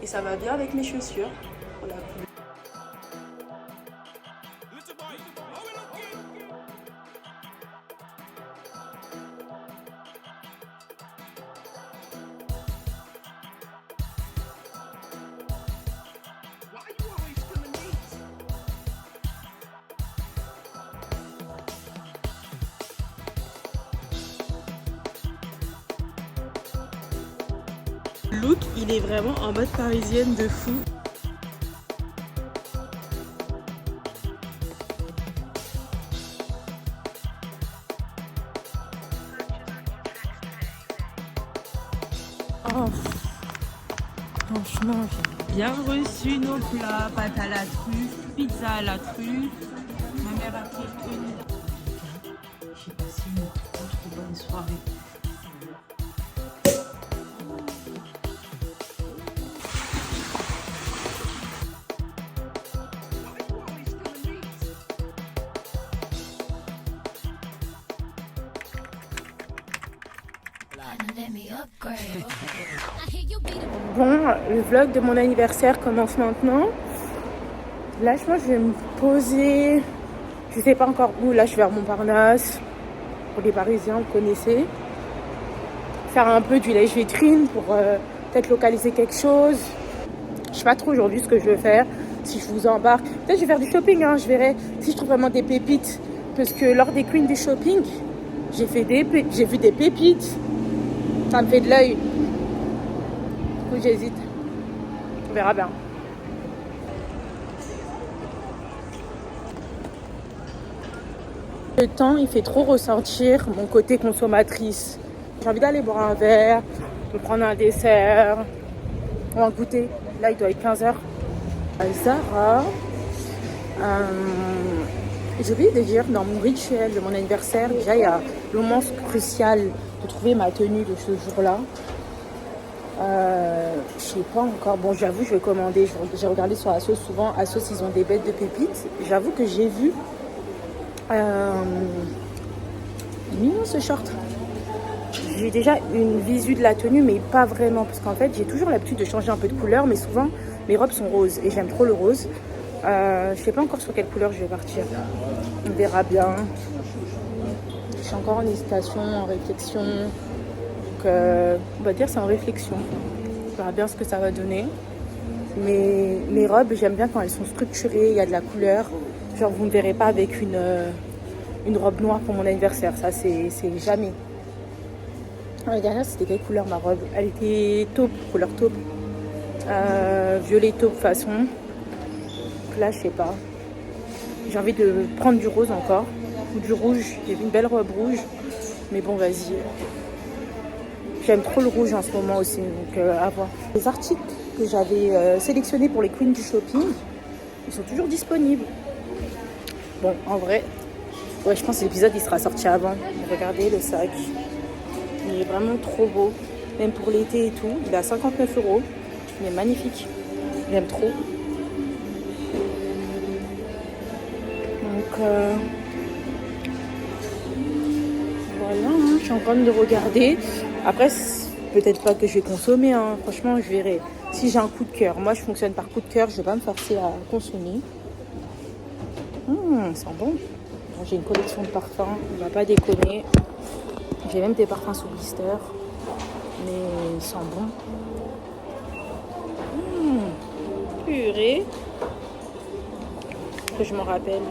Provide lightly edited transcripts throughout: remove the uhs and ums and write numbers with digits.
et ça va bien avec mes chaussures. Voilà. Le look, il est vraiment en mode parisienne de fou. Oh, franchement, j'ai bien reçu nos plats, pâtes à la truffe, pizza à la truffe. Ma mère a fait une. J'ai passé une trop bonne soirée. Bon, le vlog de mon anniversaire commence maintenant. Là, je pense que je vais me poser. Je sais pas encore où. Là, je vais vers Montparnasse. Pour les Parisiens, vous connaissez. Faire un peu du lèche-vitrine pour peut-être localiser quelque chose. Je sais pas trop aujourd'hui ce que je veux faire. Si je vous embarque. Peut-être je vais faire du shopping. Hein. Je verrai si je trouve vraiment des pépites. Parce que lors des queens du shopping, j'ai vu des pépites. Ça me fait de l'œil. Du coup, j'hésite. On verra bien. Le temps, il fait trop ressentir mon côté consommatrice. J'ai envie d'aller boire un verre, de prendre un dessert ou un goûter. Là, il doit être 15h. Zara. J'ai oublié de dire, dans mon rituel de mon anniversaire, déjà, il y a le moment crucial de trouver ma tenue de ce jour-là. Je sais pas encore. Bon, j'avoue, je vais commander. J'ai regardé sur Asos. Souvent, Asos, ils ont des bêtes de pépites. J'avoue que j'ai vu. Mignon ce short. J'ai déjà une visu de la tenue, mais pas vraiment. Parce qu'en fait, j'ai toujours l'habitude de changer un peu de couleur. Mais souvent, mes robes sont roses. Et j'aime trop le rose. Je sais pas encore sur quelle couleur je vais partir. On verra bien. Je suis encore en hésitation, en réflexion. Donc, on va dire c'est en réflexion. On verra bien ce que ça va donner. Mais mes robes, j'aime bien quand elles sont structurées, il y a de la couleur. Genre, vous ne me verrez pas avec une robe noire pour mon anniversaire. Ça, c'est jamais. La dernière, c'était quelle couleur ma robe? Elle était taupe, couleur taupe. Violet taupe façon. Donc là, je sais pas. J'ai envie de prendre du rose encore. Ou du rouge. J'ai vu une belle robe rouge. Mais bon, vas-y. J'aime trop le rouge en ce moment aussi. Donc, à voir. Les articles que j'avais sélectionnés pour les queens du shopping, ils sont toujours disponibles. Bon, en vrai, ouais, je pense que l'épisode, il sera sorti avant. Regardez le sac. Il est vraiment trop beau. Même pour l'été et tout. Il est à 59 €. Il est magnifique. J'aime trop. Donc, voilà, hein, je suis en train de regarder. Après, peut-être pas que je vais consommer. Hein. Franchement, je verrai. Si j'ai un coup de cœur. Moi, je fonctionne par coup de cœur. Je vais pas me forcer à consommer. Ça sent bon. J'ai une collection de parfums. On va pas déconner. J'ai même des parfums sous blister. Mais ils sentent bon. Purée. Que je m'en rappelle.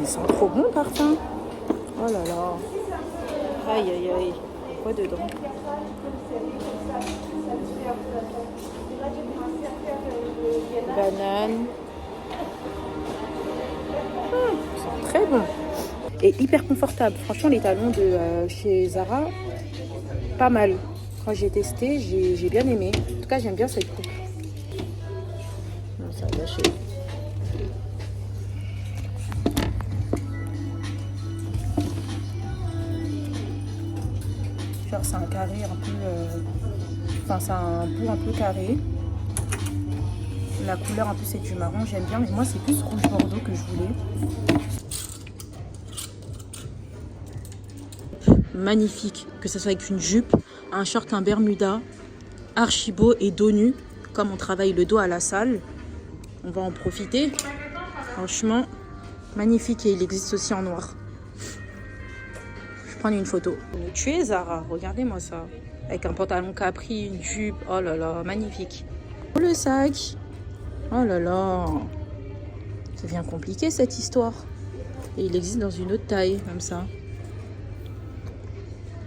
Ils sont trop bons, parfum. Oh là là. Aïe aïe aïe. Quoi dedans? Banane. Ils sont très bons. Et hyper confortables. Franchement, les talons de chez Zara, pas mal. Quand j'ai testé, j'ai bien aimé. En tout cas, j'aime bien cette coupe. Non, ça va lâcher. Genre, c'est un carré un peu... Enfin, c'est un bout un peu carré. La couleur, en plus, c'est du marron. J'aime bien. Mais moi, c'est plus rouge bordeaux que je voulais. magnifique. Que ce soit avec une jupe, un short, un bermuda, archi beau et dos nu. Comme on travaille le dos à la salle, on va en profiter. Franchement, magnifique. Et il existe aussi en noir. Je vais prendre une photo. Nous tuer Zara, regardez-moi ça. Avec un pantalon capri, une jupe. Oh là là, magnifique. Le sac. Oh là là. Ça devient compliqué cette histoire. Et il existe dans une autre taille, comme ça.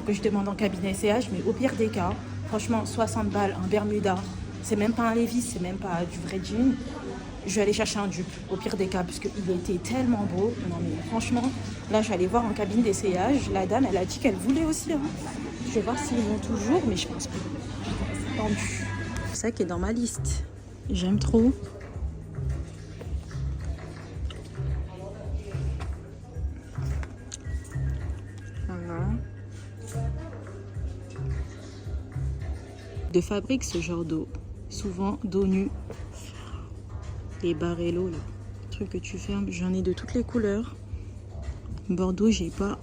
Je demande en cabinet CH, mais au pire des cas, franchement, 60 balles, un bermuda. C'est même pas un Levi's, c'est même pas du vrai jean. Je vais aller chercher un dupe, au pire des cas, parce qu'il était tellement beau. Non mais franchement, là je vais aller voir en cabine d'essayage. La dame, elle a dit qu'elle voulait aussi. Hein. Je vais voir s'ils l'ont toujours, mais je pense pas. C'est tendu. C'est ça qui est dans ma liste. J'aime trop. Voilà. De fabrique ce genre d'eau. Souvent dos nu. Les barellos, là. Le truc que tu fermes. J'en ai de toutes les couleurs. Bordeaux, j'ai pas.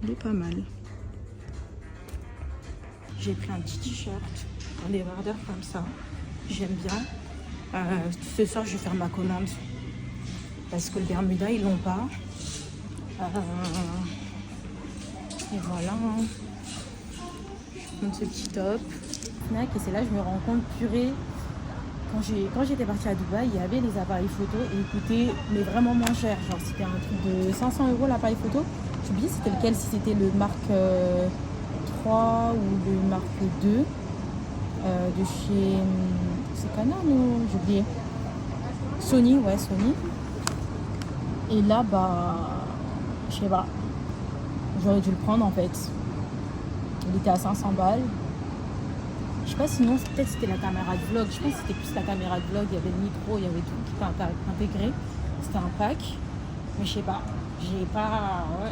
Il est pas mal. J'ai pris un petit t-shirt, un débardeur comme ça. J'aime bien. Ce soir, je vais faire ma commande. Parce que le bermuda, ils l'ont pas. Et voilà. Je monte ce petit top. Et c'est là que je me rends compte, purée. Quand j'étais partie à Dubaï, il y avait les appareils photo et ils coûtaient mais vraiment moins cher. Genre c'était un truc de 500 € l'appareil photo. J'ai oublié c'était lequel, si c'était le Mark 3 ou le Mark 2 de chez... C'est Canon ou j'ai oublié. Sony, ouais Sony. Et là, bah... Je sais pas. J'aurais dû le prendre en fait. Il était à 500 balles. Je sais pas, sinon peut-être c'était la caméra de vlog. Je pense que c'était plus la caméra de vlog. Il y avait le micro, il y avait tout qui était intégré. C'était un pack. Mais je sais pas. J'ai pas... Ouais.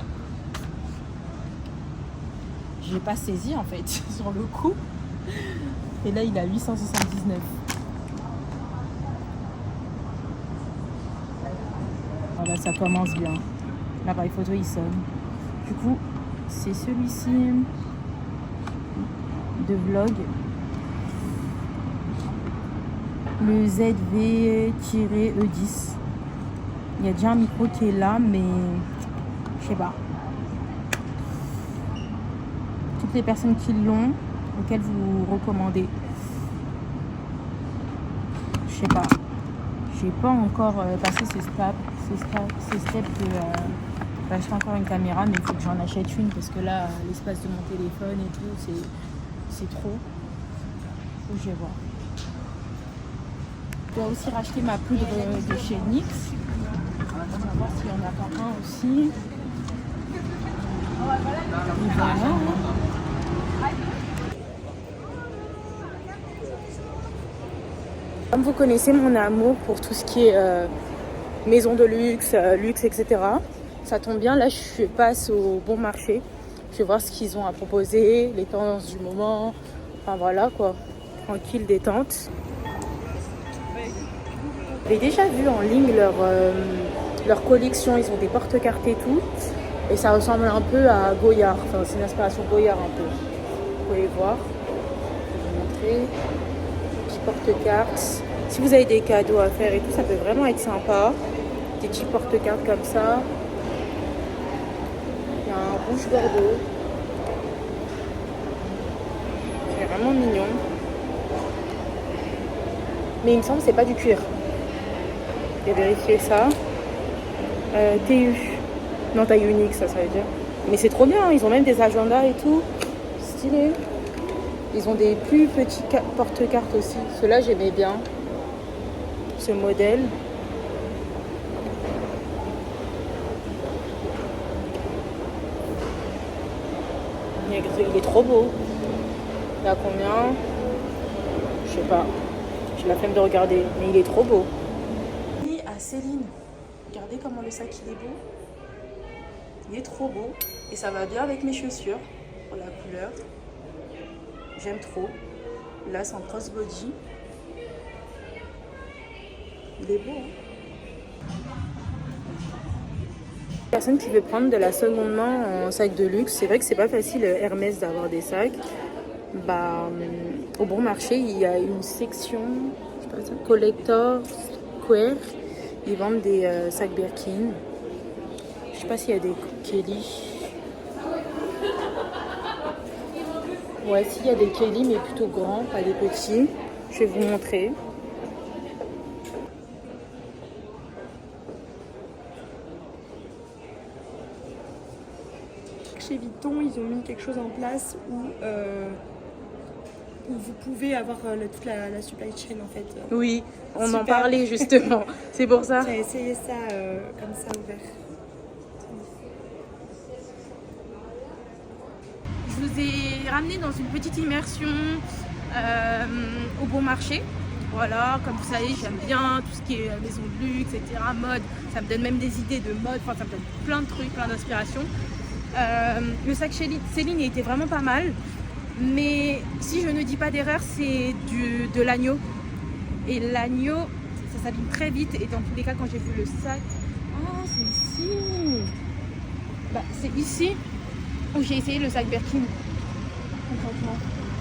J'ai pas saisi en fait sur le coup. Et là il est à 879. Voilà, ça commence bien. L'appareil photo il sonne. Du coup c'est celui-ci de vlog. Le ZV-E10. Il y a déjà un micro qui est là, mais je sais pas. Toutes les personnes qui l'ont, auxquelles vous recommandez. Je sais pas. J'ai pas encore passé ces steps d'acheter encore une caméra, mais il faut que j'en achète une parce que là, l'espace de mon téléphone et tout, c'est trop. Faut que je vais voir. Je dois aussi racheter ma poudre de chez NYX. On va voir s'il y en a pas un aussi. Et voilà. Comme vous connaissez mon amour pour tout ce qui est maison de luxe, luxe, etc. Ça tombe bien, là je passe au bon marché. Je vais voir ce qu'ils ont à proposer, les tendances du moment. Enfin voilà quoi, tranquille, détente. J'ai déjà vu en ligne leur collection, ils ont des porte-cartes et tout. Et ça ressemble un peu à Goyard, enfin c'est une inspiration Goyard un peu. Vous pouvez voir, je vais vous montrer. Petit porte-cartes. Si vous avez des cadeaux à faire et tout, ça peut vraiment être sympa. Des petits porte-cartes comme ça. Il y a un rouge bordeaux. C'est vraiment mignon. Mais il me semble que c'est pas du cuir. Je vais vérifier ça. TU. Non, taille unique, ça veut dire. Mais c'est trop bien, ils ont même des agendas et tout. Stylé. Ils ont des plus petits porte-cartes aussi. Ceux-là, j'aimais bien. Ce modèle. Il est trop beau. Il est à combien? Je sais pas. J'ai la flemme de regarder. Mais il est trop beau. Et à Céline. Regardez comment le sac il est beau. Il est trop beau. Et ça va bien avec mes chaussures. Pour la couleur. J'aime trop. Là, c'est en crossbody. Il est beau. Hein, Personne qui veut prendre de la seconde main en sac de luxe. C'est vrai que c'est pas facile Hermès d'avoir des sacs. Au bon marché, il y a une section, je sais pas ça, Collector Square. Ils vendent des sacs Birkin. Je sais pas s'il y a des Kelly. Ouais, s'il y a des Kelly, mais plutôt grands, pas des petits. Je vais vous montrer. Chez Vuitton, ils ont mis quelque chose en place où vous pouvez avoir toute la supply chain en fait. Oui, on Super. en parlait justement. C'est pour ça. J'ai essayé ça comme ça ouvert. Je vous ai ramené dans une petite immersion au bon marché. Voilà, comme vous savez, j'aime bien tout ce qui est maison de luxe, etc., mode. Ça me donne même des idées de mode, enfin, ça me donne plein de trucs, plein d'inspiration. Le sac Céline était vraiment pas mal. Mais si je ne dis pas d'erreur, c'est de l'agneau. Et l'agneau, ça s'abîme très vite. Et dans tous les cas, quand j'ai vu le sac... Oh, c'est ici. C'est ici où j'ai essayé le sac Birkin. Concrètement.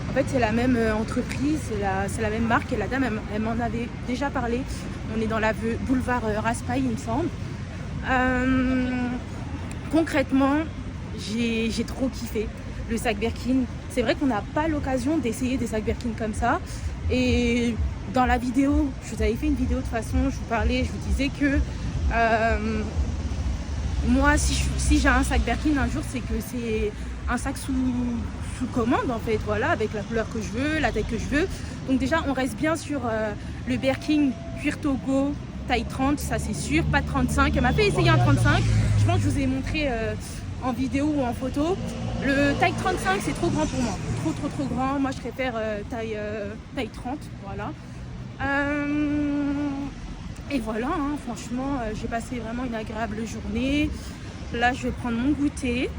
En fait, c'est la même entreprise, c'est la même marque. Et la dame, elle m'en avait déjà parlé. On est dans la boulevard Raspail, il me semble. Concrètement, j'ai trop kiffé le sac Birkin. C'est vrai qu'on n'a pas l'occasion d'essayer des sacs Birkin comme ça. Et dans la vidéo, je vous avais fait une vidéo de toute façon, je vous parlais, je vous disais que moi, si j'ai un sac Birkin un jour, c'est que c'est un sac sous commande en fait, voilà, avec la couleur que je veux, la taille que je veux. Donc déjà, on reste bien sur le Birkin cuir Togo, taille 30, ça c'est sûr, pas de 35. Elle m'a fait essayer un 35. Je pense que je vous ai montré en vidéo ou en photo. Le taille 35, c'est trop grand pour moi. Trop grand. Moi, je préfère taille 30, voilà. Et voilà, hein, franchement, j'ai passé vraiment une agréable journée. Là, je vais prendre mon goûter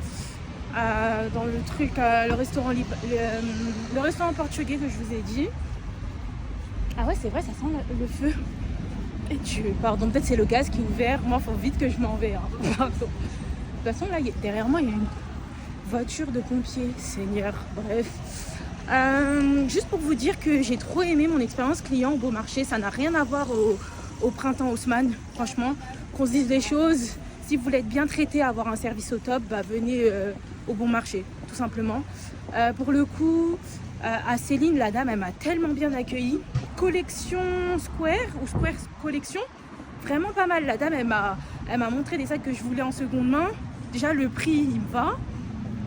dans le truc, le restaurant portugais que je vous ai dit. Ah ouais, c'est vrai, ça sent le feu. Et pardon, peut-être c'est le gaz qui est ouvert. Moi, il faut vite que je m'en vais. Hein. Pardon. De toute façon, là, derrière moi, il y a une voiture de pompiers. Seigneur, bref. Juste pour vous dire que j'ai trop aimé mon expérience client au Beau Marché. Ça n'a rien à voir au printemps Haussmann. Franchement, qu'on se dise les choses. Si vous voulez être bien traité, avoir un service au top, venez au Bon Marché, tout simplement. Pour le coup, à Céline, la dame, elle m'a tellement bien accueillie. Collection Square ou Square Collection, vraiment pas mal. La dame, elle m'a montré des sacs que je voulais en seconde main. Déjà, le prix, il me va.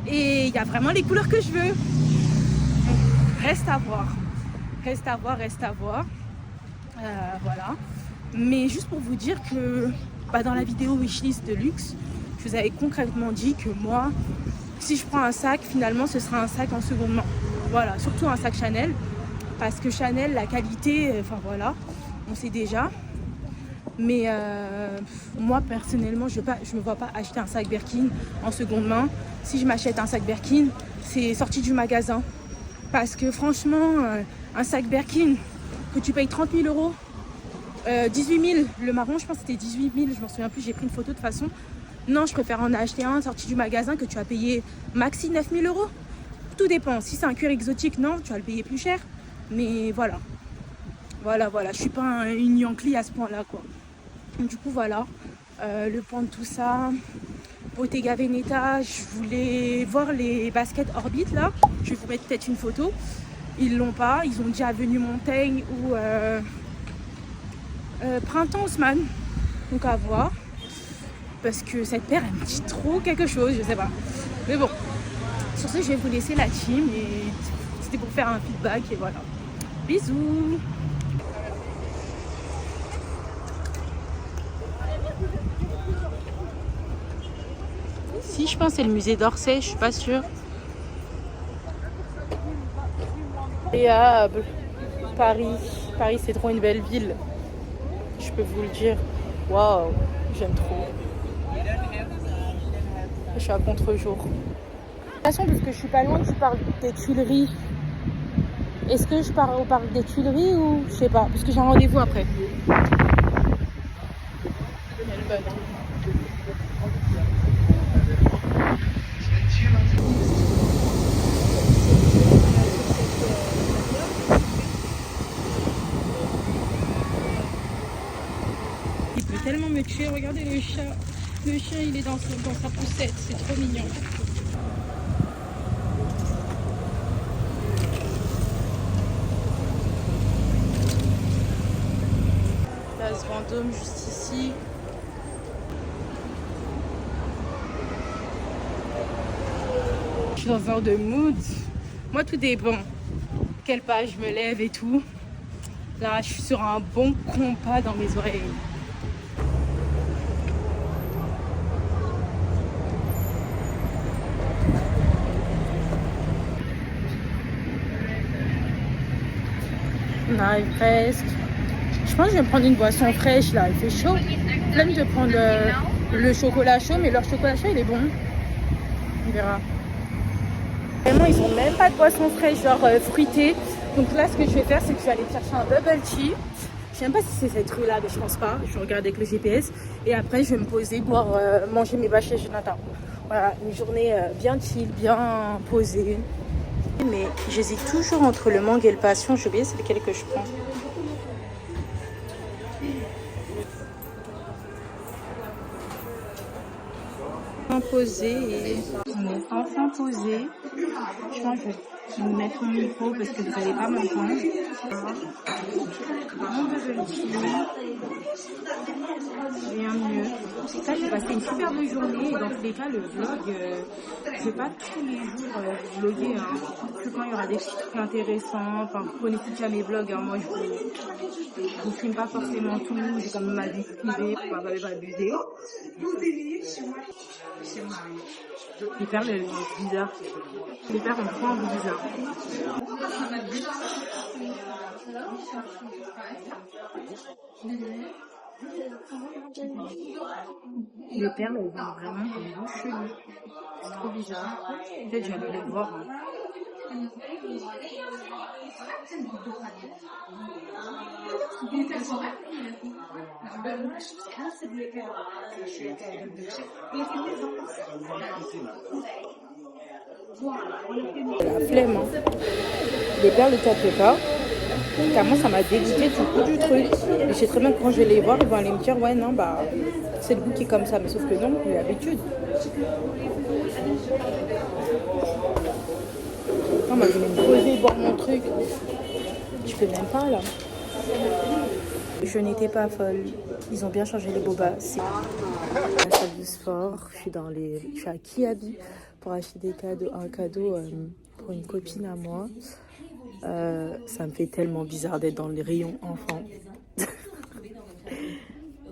Et il y a vraiment les couleurs que je veux. Donc, reste à voir. Voilà. Mais juste pour vous dire que dans la vidéo Wishlist de luxe, je vous avais concrètement dit que moi, si je prends un sac, finalement, ce sera un sac en seconde main. Voilà, surtout un sac Chanel. Parce que Chanel, la qualité, enfin voilà, on sait déjà. Mais moi, personnellement, je ne me vois pas acheter un sac Birkin en seconde main. Si je m'achète un sac Birkin, c'est sorti du magasin. Parce que franchement, un sac Birkin que tu payes 30 000 euros, 18 000, le marron, je pense que c'était 18 000, je m'en souviens plus, j'ai pris une photo de toute façon. Non, je préfère en acheter un sorti du magasin que tu as payé maxi 9 000 euros. Tout dépend. Si c'est un cuir exotique, non, tu vas le payer plus cher. Mais voilà. Je suis pas une Yankee à ce point-là, quoi. Du coup, voilà. Le point de tout ça. Bottega Veneta, je voulais voir les baskets Orbit, là. Je vais vous mettre peut-être une photo. Ils l'ont pas. Ils ont dit Avenue Montaigne ou Printemps Haussmann. Donc à voir. Parce que cette paire, elle me dit trop quelque chose, je sais pas. Mais bon. Sur ce, je vais vous laisser la team et c'était pour faire un feedback et voilà. Bisous. Si, je pense que c'est le musée d'Orsay, je suis pas sûre. Et à Paris. Paris, c'est trop une belle ville. Je peux vous le dire. Waouh, j'aime trop. Je suis à contre-jour. De toute façon, parce que je suis pas loin du parc des Tuileries. Est-ce que je pars au parc des Tuileries ou je sais pas, parce que j'ai un rendez-vous après. Il y a le bateau. Regardez le chat. Le chien, il est dans sa poussette. C'est trop mignon. Place Vendôme, juste ici. Je suis dans un genre de mood. Moi, tout dépend. Quelle page je me lève et tout. Là, je suis sur un bon compas dans mes oreilles. On arrive presque. Je pense que je vais me prendre une boisson fraîche là. Il fait chaud. Flemme de prendre le chocolat chaud, mais leur chocolat chaud il est bon. On verra. Vraiment, ils ont même pas de boisson fraîche, genre fruitée. Donc là, ce que je vais faire, c'est que je vais aller chercher un bubble tea. Je sais même pas si c'est cette rue là, mais je pense pas. Je vais regarder avec le GPS. Et après, je vais me poser, boire, manger mes bâches chez Jonathan. Voilà, une journée bien chill, bien posée. Mais j'hésite toujours entre le mangue et le passion. J'ai oublié c'est lequel que je prends. Posé et on est enfin posé. Je pense que je vais me mettre mon micro parce que vous n'allez pas m'entendre. Mon bubble tea. Rien mieux. Ça, j'ai passé une super bonne journée et dans tous les cas, le vlog, je vais pas tous les jours vlogger. Hein. Parce que quand il y aura des petits trucs intéressants, enfin, vous connaissez déjà mes vlogs, hein, moi je vous filme pas forcément tout, j'ai quand même ma vie privée pour pas abuser. Les perles, elles sont bizarres. Les perles ont trop un goût bizarre. Les perles, elles ont vraiment un goût chelou. C'est trop bizarre. Peut-être que j'allais les voir. Hein. La flemme, hein. Les perles de Tapioca, carrément ça m'a dégoûté du coup du truc. Et je sais très bien que quand je vais les voir, ils vont aller me dire ouais non bah c'est le goût qui est comme ça, mais sauf que non, j'ai l'habitude. Non, moi je vais me poser, boire mon truc. Je peux même pas là. Je n'étais pas folle. Ils ont bien changé les bobas. C'est la salle de sport. Je suis à Kiabi pour acheter des cadeaux, un cadeau pour une copine à moi. Ça me fait tellement bizarre d'être dans les rayons enfants.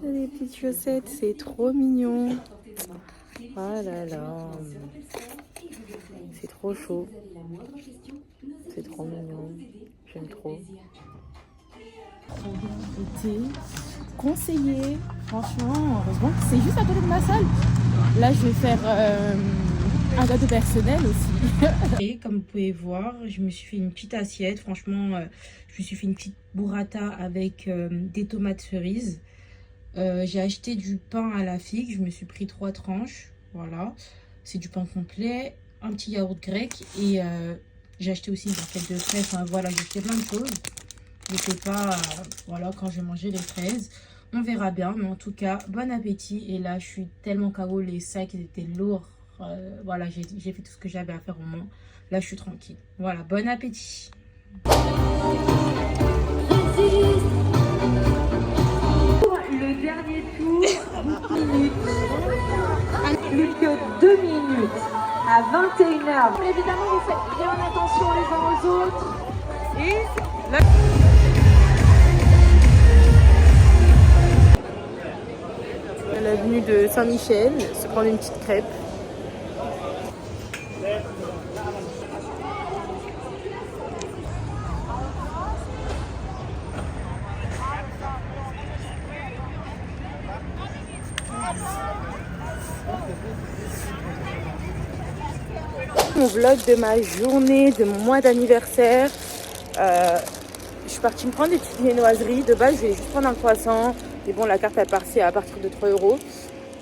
Les petites chaussettes, c'est trop mignon. Oh là là. C'est trop chaud. C'est trop mignon. J'aime trop. Trop bien été conseillé. Franchement, heureusement que c'est juste à côté de ma salle. Là, je vais faire un gâteau personnel aussi. Et comme vous pouvez voir, je me suis fait une petite assiette. Franchement, je me suis fait une petite burrata avec des tomates cerises. J'ai acheté du pain à la figue. Je me suis pris 3 tranches. Voilà. C'est du pain complet. Un petit yaourt grec. Et j'ai acheté aussi une barquette de fraises. Enfin, voilà, j'ai acheté plein de choses. Je ne sais pas, voilà, quand je vais manger les fraises. On verra bien. Mais en tout cas, bon appétit. Et là, je suis tellement KO. Les sacs, ils étaient lourds. Voilà, j'ai fait tout ce que j'avais à faire au moins. Là, je suis tranquille. Voilà, bon appétit. Le dernier tour, 10 minutes. Plus que 2 minutes à 21h. Évidemment, vous faites bien attention les uns aux autres. Et là... À l'avenue de Saint-Michel, se prendre une petite crêpe. Mon vlog de ma journée, de mon mois d'anniversaire. Je suis partie me prendre des petites viennoiseries. De base, je vais juste prendre un croissant. Mais bon, la carte est partie à partir de 3 €.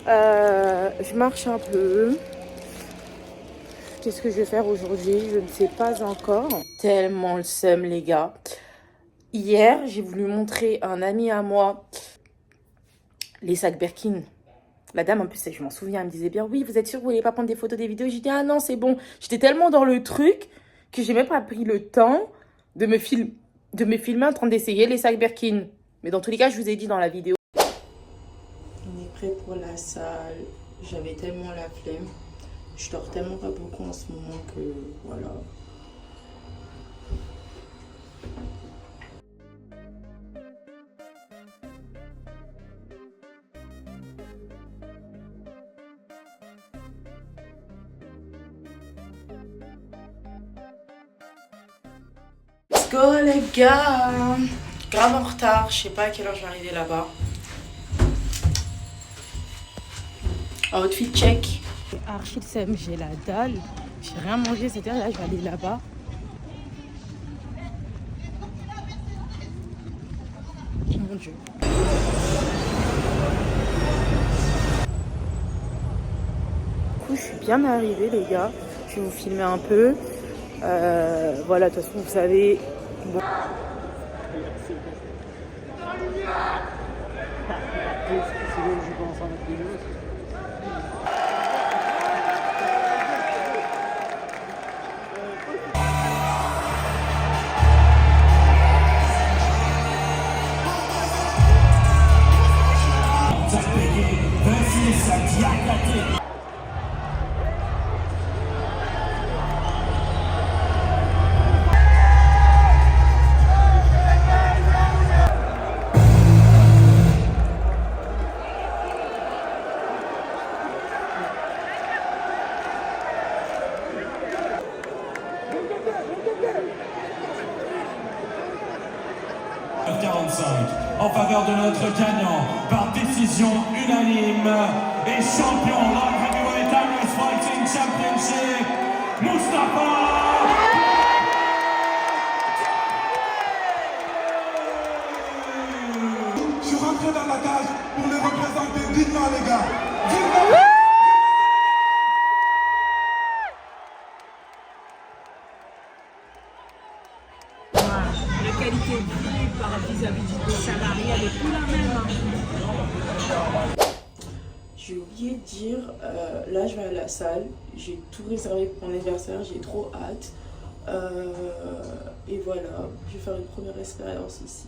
Je marche un peu. Qu'est-ce que je vais faire aujourd'hui? Je ne sais pas encore. Tellement le seum, les gars. Hier, j'ai voulu montrer un ami à moi les sacs Birkin. La dame, en plus, je m'en souviens, elle me disait bien, oui, vous êtes sûr que vous voulez pas prendre des photos, des vidéos? J'ai dit, ah non, c'est bon. J'étais tellement dans le truc que j'ai même pas pris le temps de me filmer en train d'essayer les sacs Birkin. Mais dans tous les cas, je vous ai dit dans la vidéo. On est prêt pour la salle. J'avais tellement la flemme. Je dors tellement pas beaucoup en ce moment que voilà. Let's go les gars. Grave en retard. Je sais pas à quelle heure je vais arriver là-bas. Outfit check. Archi Sam, j'ai la dalle. J'ai rien mangé cette heure. Là, je vais aller là-bas. Mon Dieu. Du coup, je suis bien arrivée, les gars. Je vais vous filmer un peu. Voilà, de toute façon, vous savez. Bon. En faveur de notre gagnant par décision unanime et champion Light Heavyweight Diamonds Fighting Championship, Moustapha. Je suis rentré dans la cage pour les représenter dignement, les gars. Dignement. La qualité de vie vis-à-vis des salariés, elle est plus la même. J'ai oublié de dire, là je vais à la salle, j'ai tout réservé pour mon anniversaire, j'ai trop hâte. Et voilà, je vais faire une première expérience ici.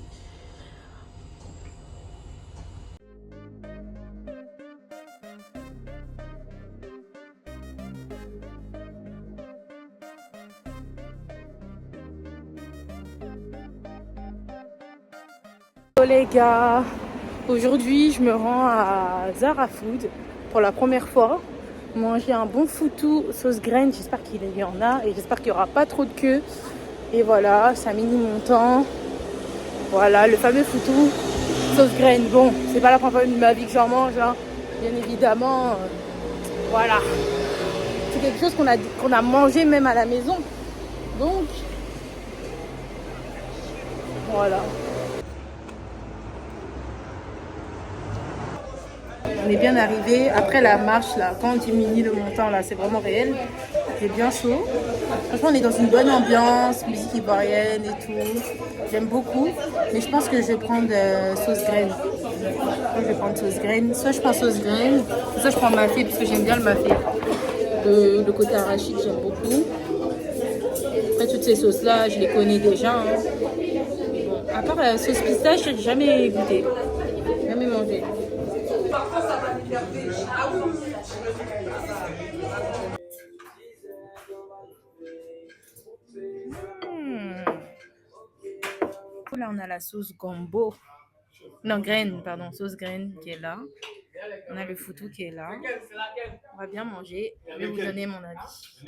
Hello les gars, aujourd'hui je me rends à Zara Food pour la première fois. Manger un bon foutou sauce graine, j'espère qu'il y en a et j'espère qu'il n'y aura pas trop de queue. Et voilà, ça mini montant. Voilà, le fameux foutou sauce graine. Bon, c'est pas la première fois de ma vie que j'en mange, hein. Bien évidemment. Voilà, c'est quelque chose qu'on a mangé même à la maison. Donc, voilà. On est bien arrivé. Après la marche, là, quand on diminue le montant, là, c'est vraiment réel. C'est bien chaud. Franchement, on est dans une bonne ambiance, musique ivoirienne et tout. J'aime beaucoup. Mais je pense que je vais prendre sauce graine. Je vais prendre sauce graine. Soit je prends sauce graine, soit je prends mafé, parce que j'aime bien le mafé. Le côté arachide, j'aime beaucoup. Après, toutes ces sauces-là, je les connais déjà. Hein. Bon, à part la sauce pistache, j'ai jamais goûté. Jamais mangé. Là, on a la sauce gombo. Non, graine, pardon, sauce graine qui est là. On a le foutou qui est là. On va bien manger. Je vais vous donner mon avis.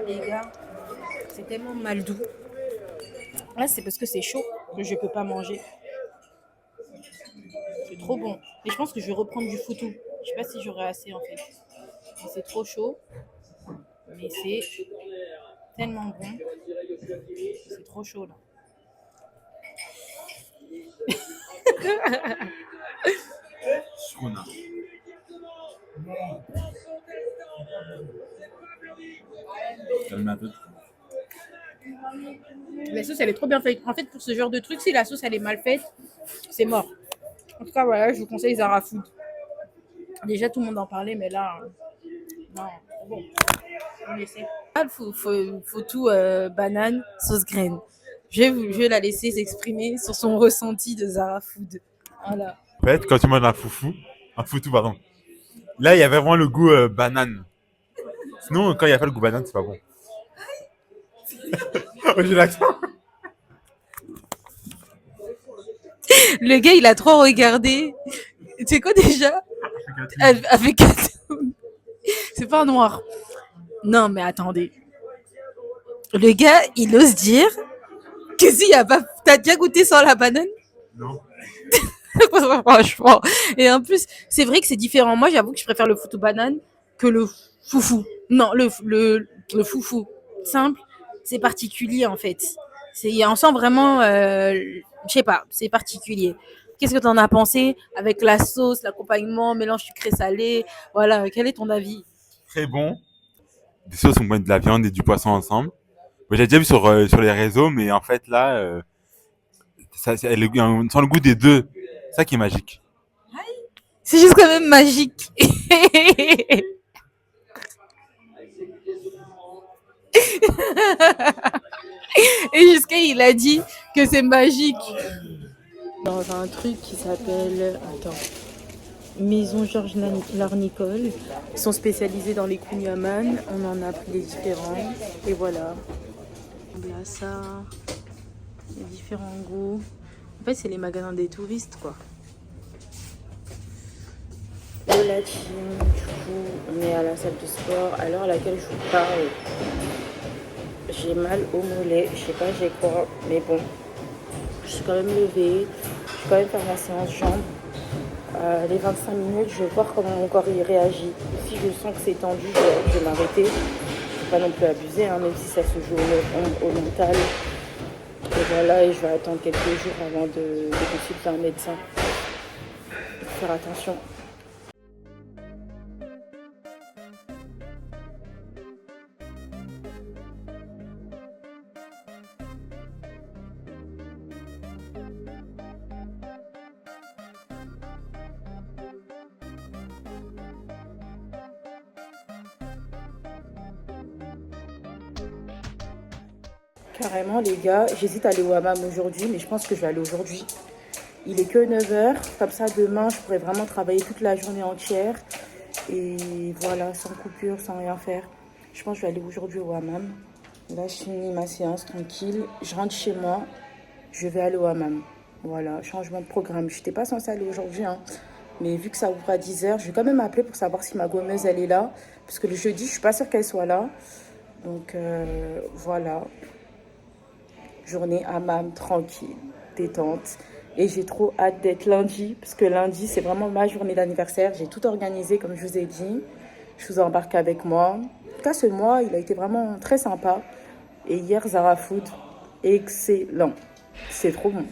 Les gars, c'est tellement mal doux. Là, c'est parce que c'est chaud que je peux pas manger. C'est trop bon. Et je pense que je vais reprendre du foutou. Je sais pas si j'aurai assez en fait. Mais c'est trop chaud. Mais c'est tellement bon. C'est trop chaud là. La sauce elle est trop bien faite. En fait pour ce genre de truc, si la sauce elle est mal faite, c'est mort. En tout cas, voilà, je vous conseille Zara Food. Déjà, tout le monde en parlait, mais là, non, bon, on essaie. Ah, faut tout banane, sauce graine. Je vais la laisser s'exprimer sur son ressenti de Zara Food. Voilà. En fait, quand tu manges un foutou, pardon, là, il y a vraiment le goût banane. Sinon, quand il n'y a pas le goût banane, c'est pas bon. Oh, j'ai l'accent. Le gars, il a trop regardé. C'est quoi déjà? Avec c'est pas noir. Non, mais attendez. Le gars, il ose dire que s'il y a pas. T'as déjà goûté sans la banane? Non. Franchement. Et en plus, c'est vrai que c'est différent. Moi, j'avoue que je préfère le foutou banane que le foufou. Non, le foufou. Simple, c'est particulier en fait. On sent vraiment. Je sais pas, c'est particulier. Qu'est-ce que tu en as pensé avec la sauce, l'accompagnement, mélange sucré-salé? Voilà, quel est ton avis? Très bon. Des sauces, on met de la viande et du poisson ensemble. Moi, j'ai déjà vu sur les réseaux, mais en fait, là, on sent le goût des deux. C'est ça qui est magique. C'est juste quand même magique. Et jusqu'à il a dit que c'est magique. Dans un truc qui s'appelle Maison Georges Larnicole. Ils sont spécialisés dans les kouign-amann. On en a pris les différents. Et voilà. Là, ça. Les différents goûts. En fait, c'est les magasins des touristes, quoi. La team, du coup, on est à la salle de sport à l'heure à laquelle je vous parle. J'ai mal au mollet, je sais pas j'ai quoi, mais bon, je suis quand même levée, je vais quand même faire ma séance jambes. Les 25 minutes, je vais voir comment mon corps y réagit. Si je sens que c'est tendu, je vais m'arrêter. Je ne vais pas non plus abuser, hein, même si ça se joue au mental. Et voilà, et je vais attendre quelques jours avant de consulter un médecin. Faut faire attention. Carrément les gars, j'hésite à aller au hammam aujourd'hui, mais je pense que je vais aller aujourd'hui. Il est que 9h, comme ça demain je pourrais vraiment travailler toute la journée entière. Et voilà, sans coupure, sans rien faire. Je pense que je vais aller aujourd'hui au hammam. Là je finis ma séance tranquille, je rentre chez moi, je vais aller au hammam. Voilà, changement de programme. Je n'étais pas censée aller aujourd'hui, hein. Mais vu que ça ouvre à 10h, je vais quand même appeler pour savoir si ma gommeuse elle est là. Parce que le jeudi, je suis pas sûre qu'elle soit là. Donc voilà. Journée hammam tranquille, détente. Et j'ai trop hâte d'être lundi, parce que lundi, c'est vraiment ma journée d'anniversaire. J'ai tout organisé, comme je vous ai dit. Je vous embarque avec moi. En tout cas, ce mois, il a été vraiment très sympa. Et hier, Zara Food, excellent. C'est trop bon.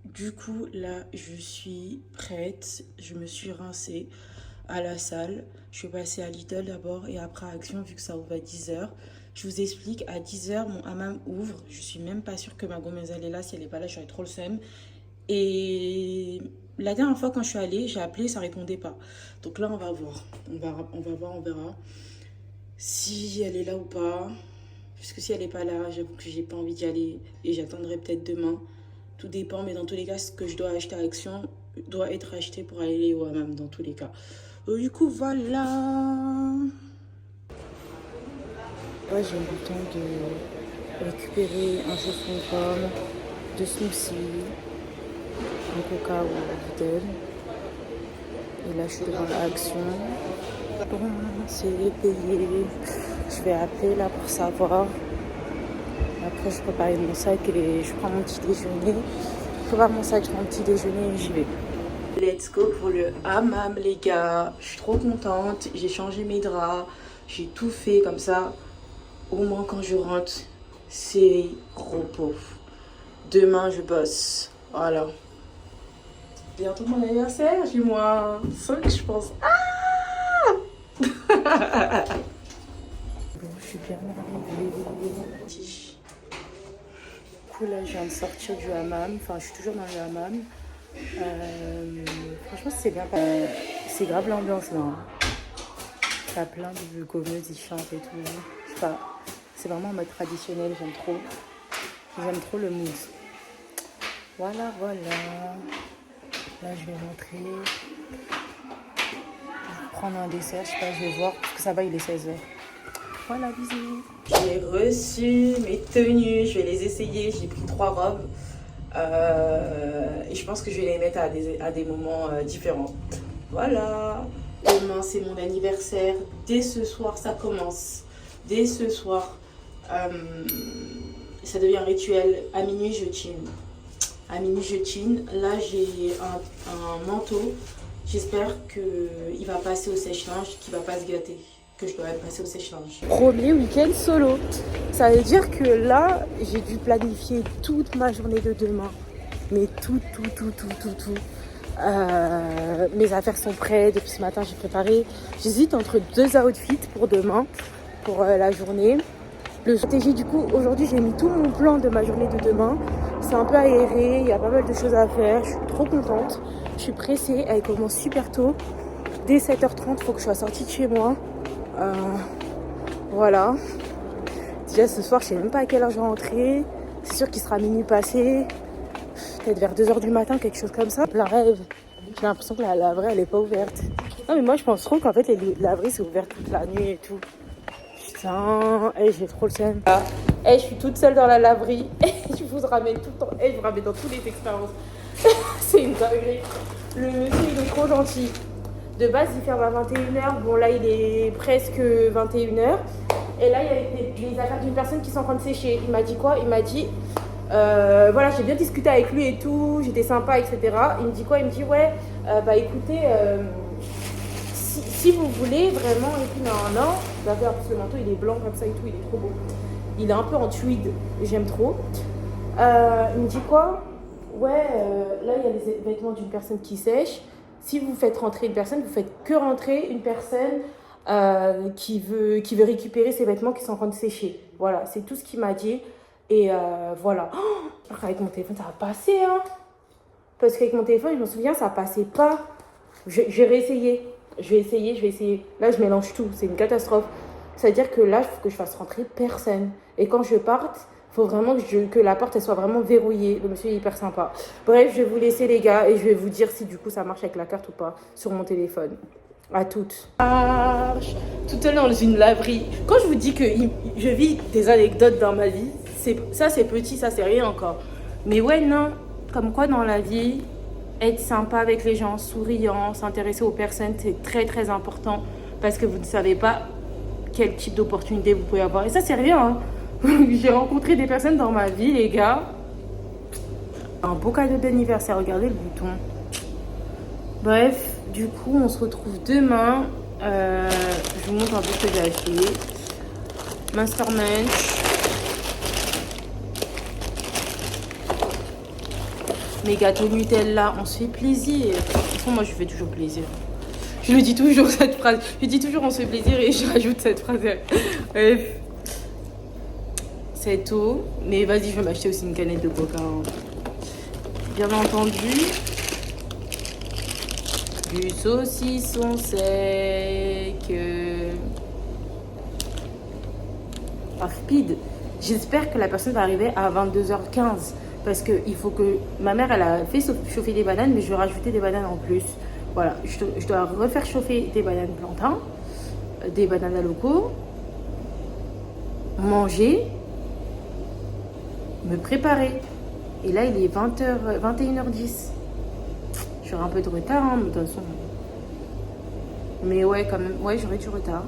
Du coup, là, je suis prête. Je me suis rincée à la salle. Je suis passée à Lidl d'abord et après à Action, vu que ça ouvre à 10h. Je vous explique, à 10h, mon hammam ouvre. Je suis même pas sûre que ma gommeuse elle est là. Si elle est pas là, j'aurais trop le seum. Et la dernière fois, quand je suis allée, j'ai appelé, ça répondait pas. Donc là, on va voir. On va voir, on verra si elle est là ou pas. Parce que si elle est pas là, j'avoue que j'ai pas envie d'y aller. Et j'attendrai peut-être demain. Tout dépend, mais dans tous les cas, ce que je dois acheter à Action doit être acheté pour aller au hammam, dans tous les cas. Du coup, voilà. Là, j'ai eu le temps de récupérer un jus de pomme, de smoothie, un coca ou Lidl. Et là, je suis devant l'Action. Bon, c'est payé. Je vais appeler là pour savoir. Après, je prépare mon sac et je prends mon petit déjeuner. Je prépare mon sac, je prends mon petit déjeuner et j'y vais. Let's go pour le hammam, les gars. Je suis trop contente. J'ai changé mes draps. J'ai tout fait comme ça. Au moins, quand je rentre, c'est repos. Demain, je bosse. Voilà. Bientôt mon anniversaire. J'ai moins 5, je pense. Ah bon, je suis bien arrivée. Là, je viens de sortir du hammam, enfin je suis toujours dans le hammam. Franchement, c'est bien. C'est grave l'ambiance là. T'as plein de gommeuses, ils chantent et tout. Je sais pas. C'est vraiment en mode traditionnel, j'aime trop. J'aime trop le mood. Voilà, voilà. Là, je vais rentrer. Prendre un dessert, je sais pas, je vais voir. Parce que ça va, il est 16h. Voilà, bisous. J'ai reçu mes tenues, je vais les essayer. J'ai pris 3 robes. Et je pense que je vais les mettre à des moments différents. Voilà. Demain, c'est mon anniversaire. Dès ce soir, ça commence. Dès ce soir, ça devient un rituel. À minuit, je chine. À minuit, je chine. Là, j'ai un manteau. J'espère qu'il va passer au sèche-linge, qu'il va pas se gâter. Que je dois passer au sèche-linge. Premier week-end solo. Ça veut dire que là, j'ai dû planifier toute ma journée de demain. Mais tout. Mes affaires sont prêtes. Depuis ce matin, j'ai préparé. J'hésite entre 2 outfits pour demain, pour la journée. Le stratégie, du coup, aujourd'hui, j'ai mis tout mon plan de ma journée de demain. C'est un peu aéré, il y a pas mal de choses à faire. Je suis trop contente. Je suis pressée, elle commence super tôt. Dès 7h30, il faut que je sois sortie de chez moi. Voilà. Déjà, ce soir, je sais même pas à quelle heure je vais rentrer. C'est sûr qu'il sera minuit passé. Peut-être vers 2h du matin, quelque chose comme ça. Plein rêve. J'ai l'impression que la laverie, elle est pas ouverte. Non, mais moi, je pense trop qu'en fait, les laveries, c'est ouvert toute la nuit et tout. Putain, j'ai trop le seum. Je suis toute seule dans la laverie. Je vous ramène tout le temps. Je vous ramène dans toutes les expériences. C'est une dinguerie. Le monsieur, il est trop gentil. De base, il ferme à 21h. Bon, là, il est presque 21h. Et là, il y a les affaires d'une personne qui sont en train de sécher. Il m'a dit quoi? Il m'a dit, voilà, j'ai bien discuté avec lui et tout. J'étais sympa, etc. Il me dit quoi? Il me dit, ouais, bah écoutez, si vous voulez vraiment, et puis non, d'abord, parce que le manteau, il est blanc comme ça et tout, il est trop beau. Il est un peu en tweed, j'aime trop. Il me dit quoi? Ouais, là, il y a les vêtements d'une personne qui sèche. Si vous faites rentrer une personne, vous faites que rentrer une personne qui veut récupérer ses vêtements qui sont en train de sécher. Voilà, c'est tout ce qu'il m'a dit. Et voilà. Oh, avec mon téléphone, ça va passer, hein. Parce qu'avec mon téléphone, je me souviens, ça passait pas. Je vais réessayer. Je vais essayer. Là, je mélange tout. C'est une catastrophe. C'est-à-dire que là, il faut que je fasse rentrer personne. Et quand je parte, il faut vraiment que la porte elle soit vraiment verrouillée. Le monsieur est hyper sympa. Bref, je vais vous laisser, les gars, et je vais vous dire si du coup ça marche avec la carte ou pas sur mon téléphone. À toutes. Marche. Tout seul dans une laverie. Quand je vous dis que je vis des anecdotes dans ma vie, ça c'est petit, ça c'est rien encore. Mais ouais, non. Comme quoi dans la vie, être sympa avec les gens, souriant, s'intéresser aux personnes, c'est très très important. Parce que vous ne savez pas quel type d'opportunité vous pouvez avoir. Et ça, c'est rien. Hein. J'ai rencontré des personnes dans ma vie, les gars. Un beau cadeau d'anniversaire. Regardez le bouton. Bref, du coup, on se retrouve demain. Je vous montre un peu ce que j'ai acheté. Master Munch. Mes gâteaux Nutella. On se fait plaisir. De toute façon, moi, je fais toujours plaisir. Je le dis toujours, cette phrase. Je dis toujours on se fait plaisir et je rajoute cette phrase. Bref. C'est tout. Mais vas-y, je vais m'acheter aussi une canette de coca. Bien entendu. Du saucisson sec. Rapide. J'espère que la personne va arriver à 22h15. Parce qu'il faut que... Ma mère, elle a fait chauffer des bananes, mais je vais rajouter des bananes en plus. Voilà, je dois refaire chauffer des bananes plantains, des bananes à loco, manger, me préparer. Et là, il est 21h10. J'aurai un peu de retard, hein, mais de toute façon. Mais ouais, quand même, ouais, j'aurai du retard.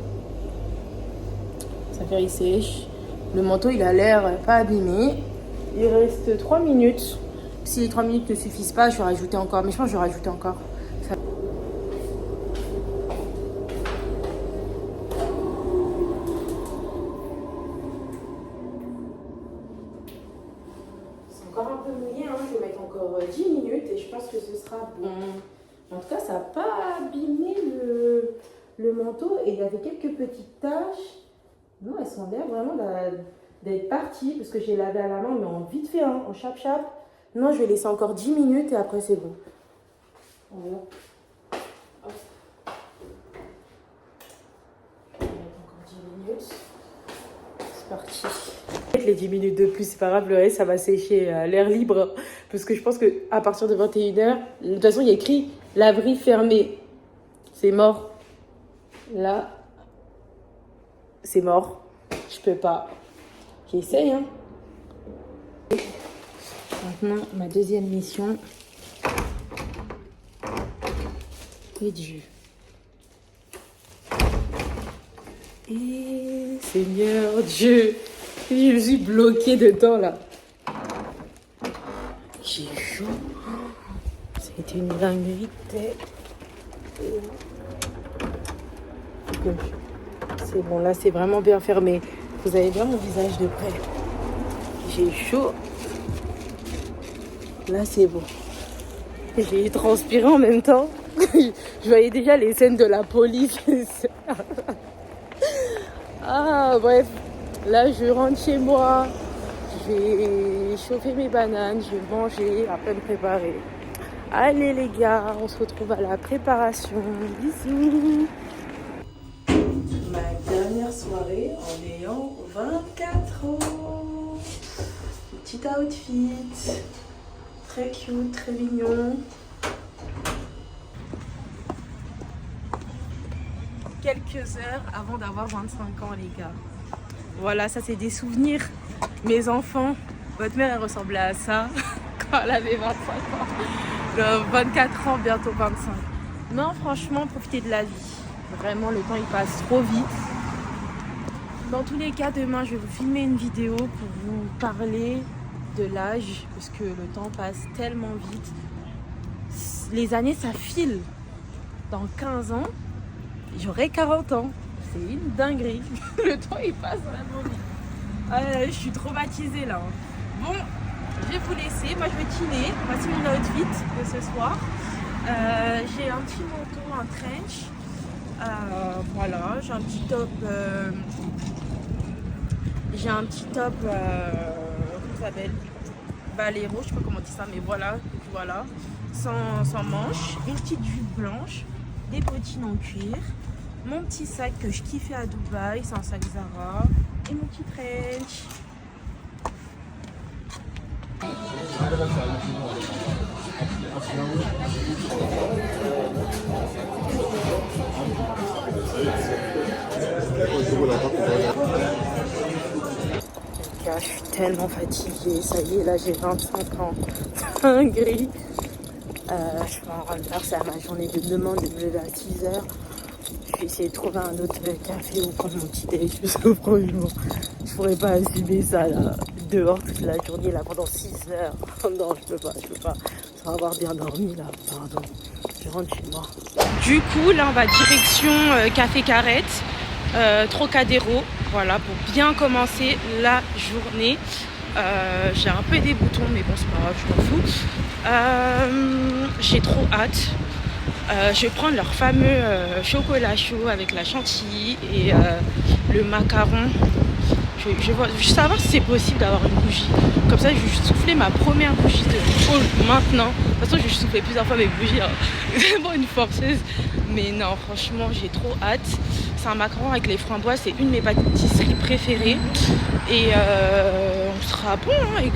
Ça fait il sèche. Le manteau, il a l'air pas abîmé. Il reste 3 minutes. Si les 3 minutes ne suffisent pas, je vais rajouter encore. Mais je pense que je vais rajouter encore. Encore un peu mouillé, hein. Je vais mettre encore 10 minutes et je pense que ce sera bon. En tout cas, ça n'a pas abîmé le manteau et il y avait quelques petites taches. Non, elles sont l'air vraiment d'être parties parce que j'ai lavé à la main, mais en vite fait, hein, en chap-chap. Non, je vais laisser encore 10 minutes et après c'est bon. Voilà. Hop. On va mettre encore 10 minutes. C'est parti. Les 10 minutes de plus, c'est pas grave, le reste, ça va sécher à l'air libre. Parce que je pense qu'à partir de 21h, de toute façon, il y a écrit laverie fermée. C'est mort. Là, c'est mort. Je peux pas. J'essaye, hein. Maintenant, ma deuxième mission est due. Et Seigneur Dieu, je me suis bloquée dedans là. J'ai chaud. C'était une dinguerie. C'est bon, là c'est vraiment bien fermé. Vous avez bien mon visage de près. J'ai chaud. Là c'est bon. J'ai transpiré en même temps. Je voyais déjà les scènes de la police. Ah bref, là je rentre chez moi. Je vais chauffer mes bananes, je vais manger, après me préparer. Allez les gars, on se retrouve à la préparation. Bisous. Ma dernière soirée en ayant 24 ans. Petit outfit. Très cute, très mignon. Quelques heures avant d'avoir 25 ans les gars. Voilà, ça c'est des souvenirs. Mes enfants, votre mère elle ressemblait à ça quand elle avait 25 ans. 24 ans, bientôt 25. Non, franchement, profitez de la vie. Vraiment, le temps il passe trop vite. Dans tous les cas, demain je vais vous filmer une vidéo pour vous parler de l'âge parce que le temps passe tellement vite. Les années ça file. Dans 15 ans, j'aurai 40 ans. C'est une dinguerie. Le temps il passe vraiment vite. Je suis traumatisée là. Bon, je vais vous laisser. Moi je vais chiller. Voici mon outfit de ce soir. J'ai un petit manteau, un trench. Voilà, j'ai un petit top. Comment ça s'appelle? Baléro, je sais pas comment on dit ça, mais voilà, sans manches, une petite jupe blanche, des bottines en cuir, mon petit sac que je kiffais à Dubaï, c'est un sac Zara, et mon petit trench. Je suis tellement fatiguée, ça y est, là j'ai 25 ans. Dinguerie. Je vais en retard, c'est à ma journée de demande de me lever à 6h. Je vais essayer de trouver un autre café ou prendre mon petit déj, parce que franchement, je pourrais pas assumer ça là, dehors toute la journée là pendant 6 heures. Non, je peux pas. Sans avoir bien dormi là, pardon. Je rentre chez moi. Du coup, là on va direction Café Carrette, Trocadéro. Voilà, pour bien commencer la journée. J'ai un peu des boutons, mais bon, c'est pas grave, je m'en fous. J'ai trop hâte. Je vais prendre leur fameux chocolat chaud avec la chantilly et le macaron. Je veux savoir si c'est possible d'avoir une bougie. Comme ça, je vais souffler ma première bougie de haut maintenant. De toute façon, je vais souffler plusieurs fois mes bougies. Hein. C'est vraiment une forceuse. Mais non, franchement, j'ai trop hâte. C'est un macaron avec les framboises. C'est une de mes pâtisseries préférées. Et on sera bon hein, avec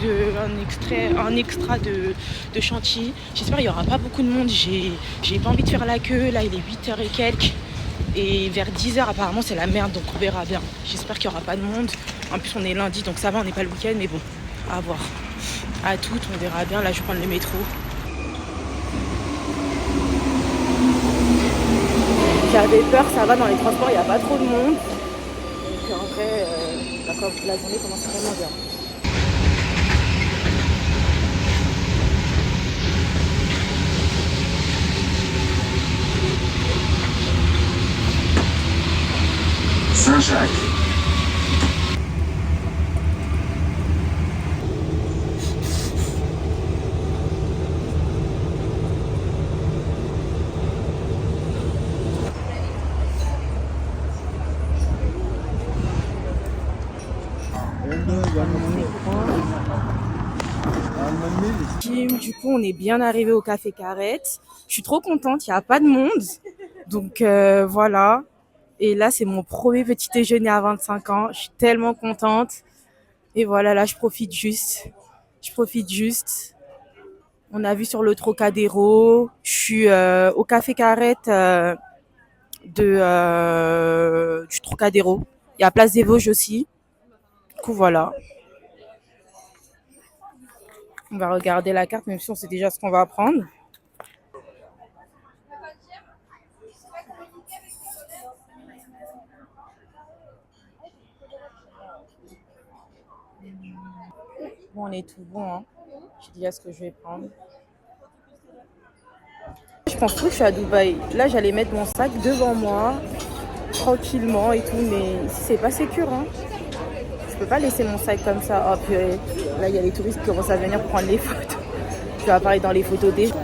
un extra de chantilly. J'espère qu'il n'y aura pas beaucoup de monde. J'ai pas envie de faire la queue. Là, il est 8h et quelques. Et vers 10h, apparemment, c'est la merde. Donc, on verra bien. J'espère qu'il n'y aura pas de monde. En plus, on est lundi. Donc, ça va, on n'est pas le week-end. Mais bon, à voir. À toutes, on verra bien. Là, je vais prendre le métro. J'avais peur, ça va, dans les transports, il n'y a pas trop de monde. Donc en vrai, la journée commence vraiment bien. Saint-Jacques. Du coup, on est bien arrivé au Café Carrette. Je suis trop contente, il n'y a pas de monde. Donc voilà. Et là, c'est mon premier petit déjeuner à 25 ans. Je suis tellement contente. Et voilà, là, je profite juste. On a vu sur le Trocadéro. Je suis au Café Carrette du Trocadéro. Il y a Place des Vosges aussi. Du coup, voilà. On va regarder la carte, même si on sait déjà ce qu'on va prendre. Bon, on est tout bon, hein. Je dis déjà ce que je vais prendre. Je pense que je suis à Dubaï. Là, j'allais mettre mon sac devant moi, tranquillement et tout, mais ici, c'est pas sécure, hein. Je peux pas laisser mon sac comme ça. Oh purée. Là, il y a les touristes qui commencent à venir prendre les photos. Je vais apparaître dans les photos des gens.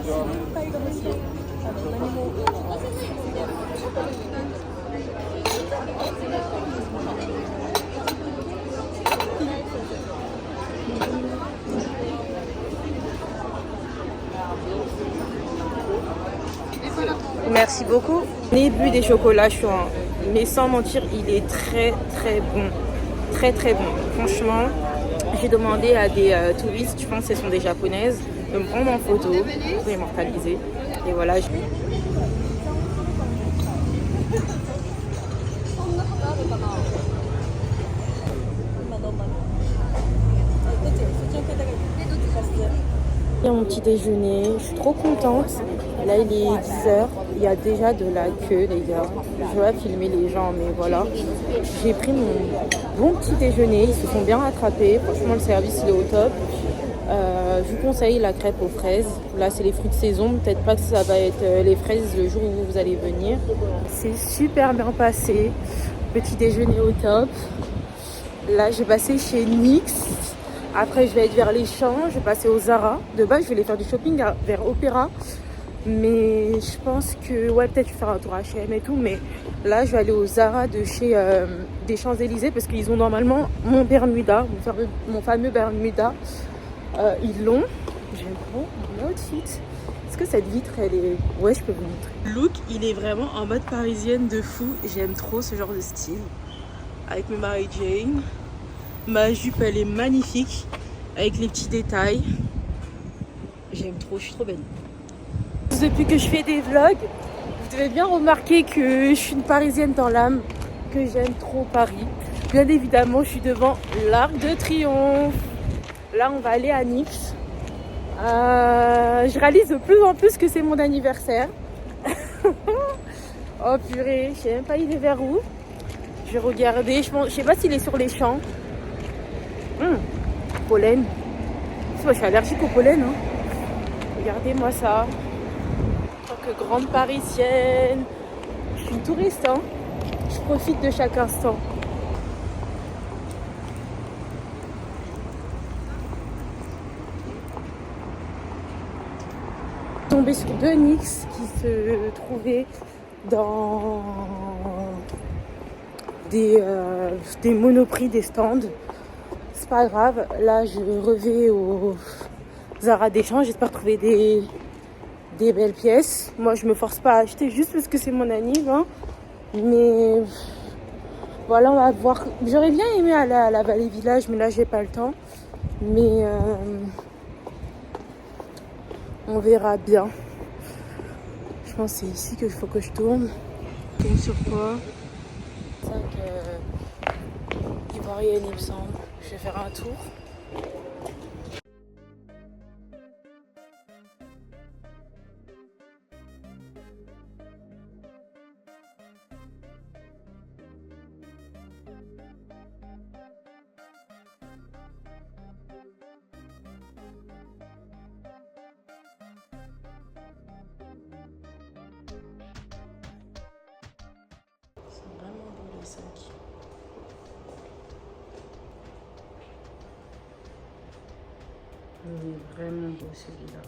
Merci beaucoup. J'ai bu des chocolats chauds, hein. Mais sans mentir, il est très très bon. Très très bon. Franchement, j'ai demandé à des touristes, je pense que ce sont des japonaises, de me prendre en photo pour immortaliser. Et voilà. Mon petit déjeuner, je suis trop contente. Là il est 10h, il y a déjà de la queue les gars. Je vais filmer les gens mais voilà. J'ai pris mon bon petit déjeuner, ils se sont bien rattrapés. Franchement le service il est au top. Je vous conseille la crêpe aux fraises. Là c'est les fruits de saison, peut-être pas que ça va être les fraises le jour où vous allez venir. C'est super bien passé. Petit déjeuner au top. Là j'ai passé chez NYX. Après, je vais être vers les champs, je vais passer au Zara. De base, je vais aller faire du shopping vers Opéra. Mais je pense que, ouais, peut-être je vais faire un tour à H&M et tout. Mais là, je vais aller au Zara de chez des Champs-Élysées parce qu'ils ont normalement mon Bermuda, mon fameux Bermuda. Ils l'ont. J'aime trop mon outfit. Est-ce que cette vitre, elle est... Ouais, je peux vous montrer. Le look, il est vraiment en mode parisienne de fou. J'aime trop ce genre de style. Avec mes Mary Jane. Ma jupe elle est magnifique avec les petits détails. J'aime trop, je suis trop belle. Depuis que je fais des vlogs, vous devez bien remarquer que je suis une parisienne dans l'âme, que j'aime trop Paris. Bien évidemment, je suis devant l'Arc de Triomphe. Là, on va aller à NYX. Je réalise de plus en plus que c'est mon anniversaire. Oh purée, je sais même pas il est vers où. Je vais regarder, je sais pas s'il est sur les champs. Pollen. Je suis allergique au pollen. Hein. Regardez-moi ça. En tant que grande parisienne, je suis une touriste. Hein. Je profite de chaque instant. Tombée sur deux NYX qui se trouvaient dans des monoprix, des stands. C'est pas grave, là je revais au Zara d'échange, j'espère trouver des belles pièces. Moi je me force pas à acheter juste parce que c'est mon anniv, hein. Mais voilà, on va voir. J'aurais bien aimé aller à la Vallée Village, mais là j'ai pas le temps. Mais on verra bien. Je pense que c'est ici qu'il faut que je tourne. Je tombe sur quoi? 5 ivoirienne il me semble. Je vais faire un tour. C'est vraiment beau les sacs. Il est vraiment beau celui-là.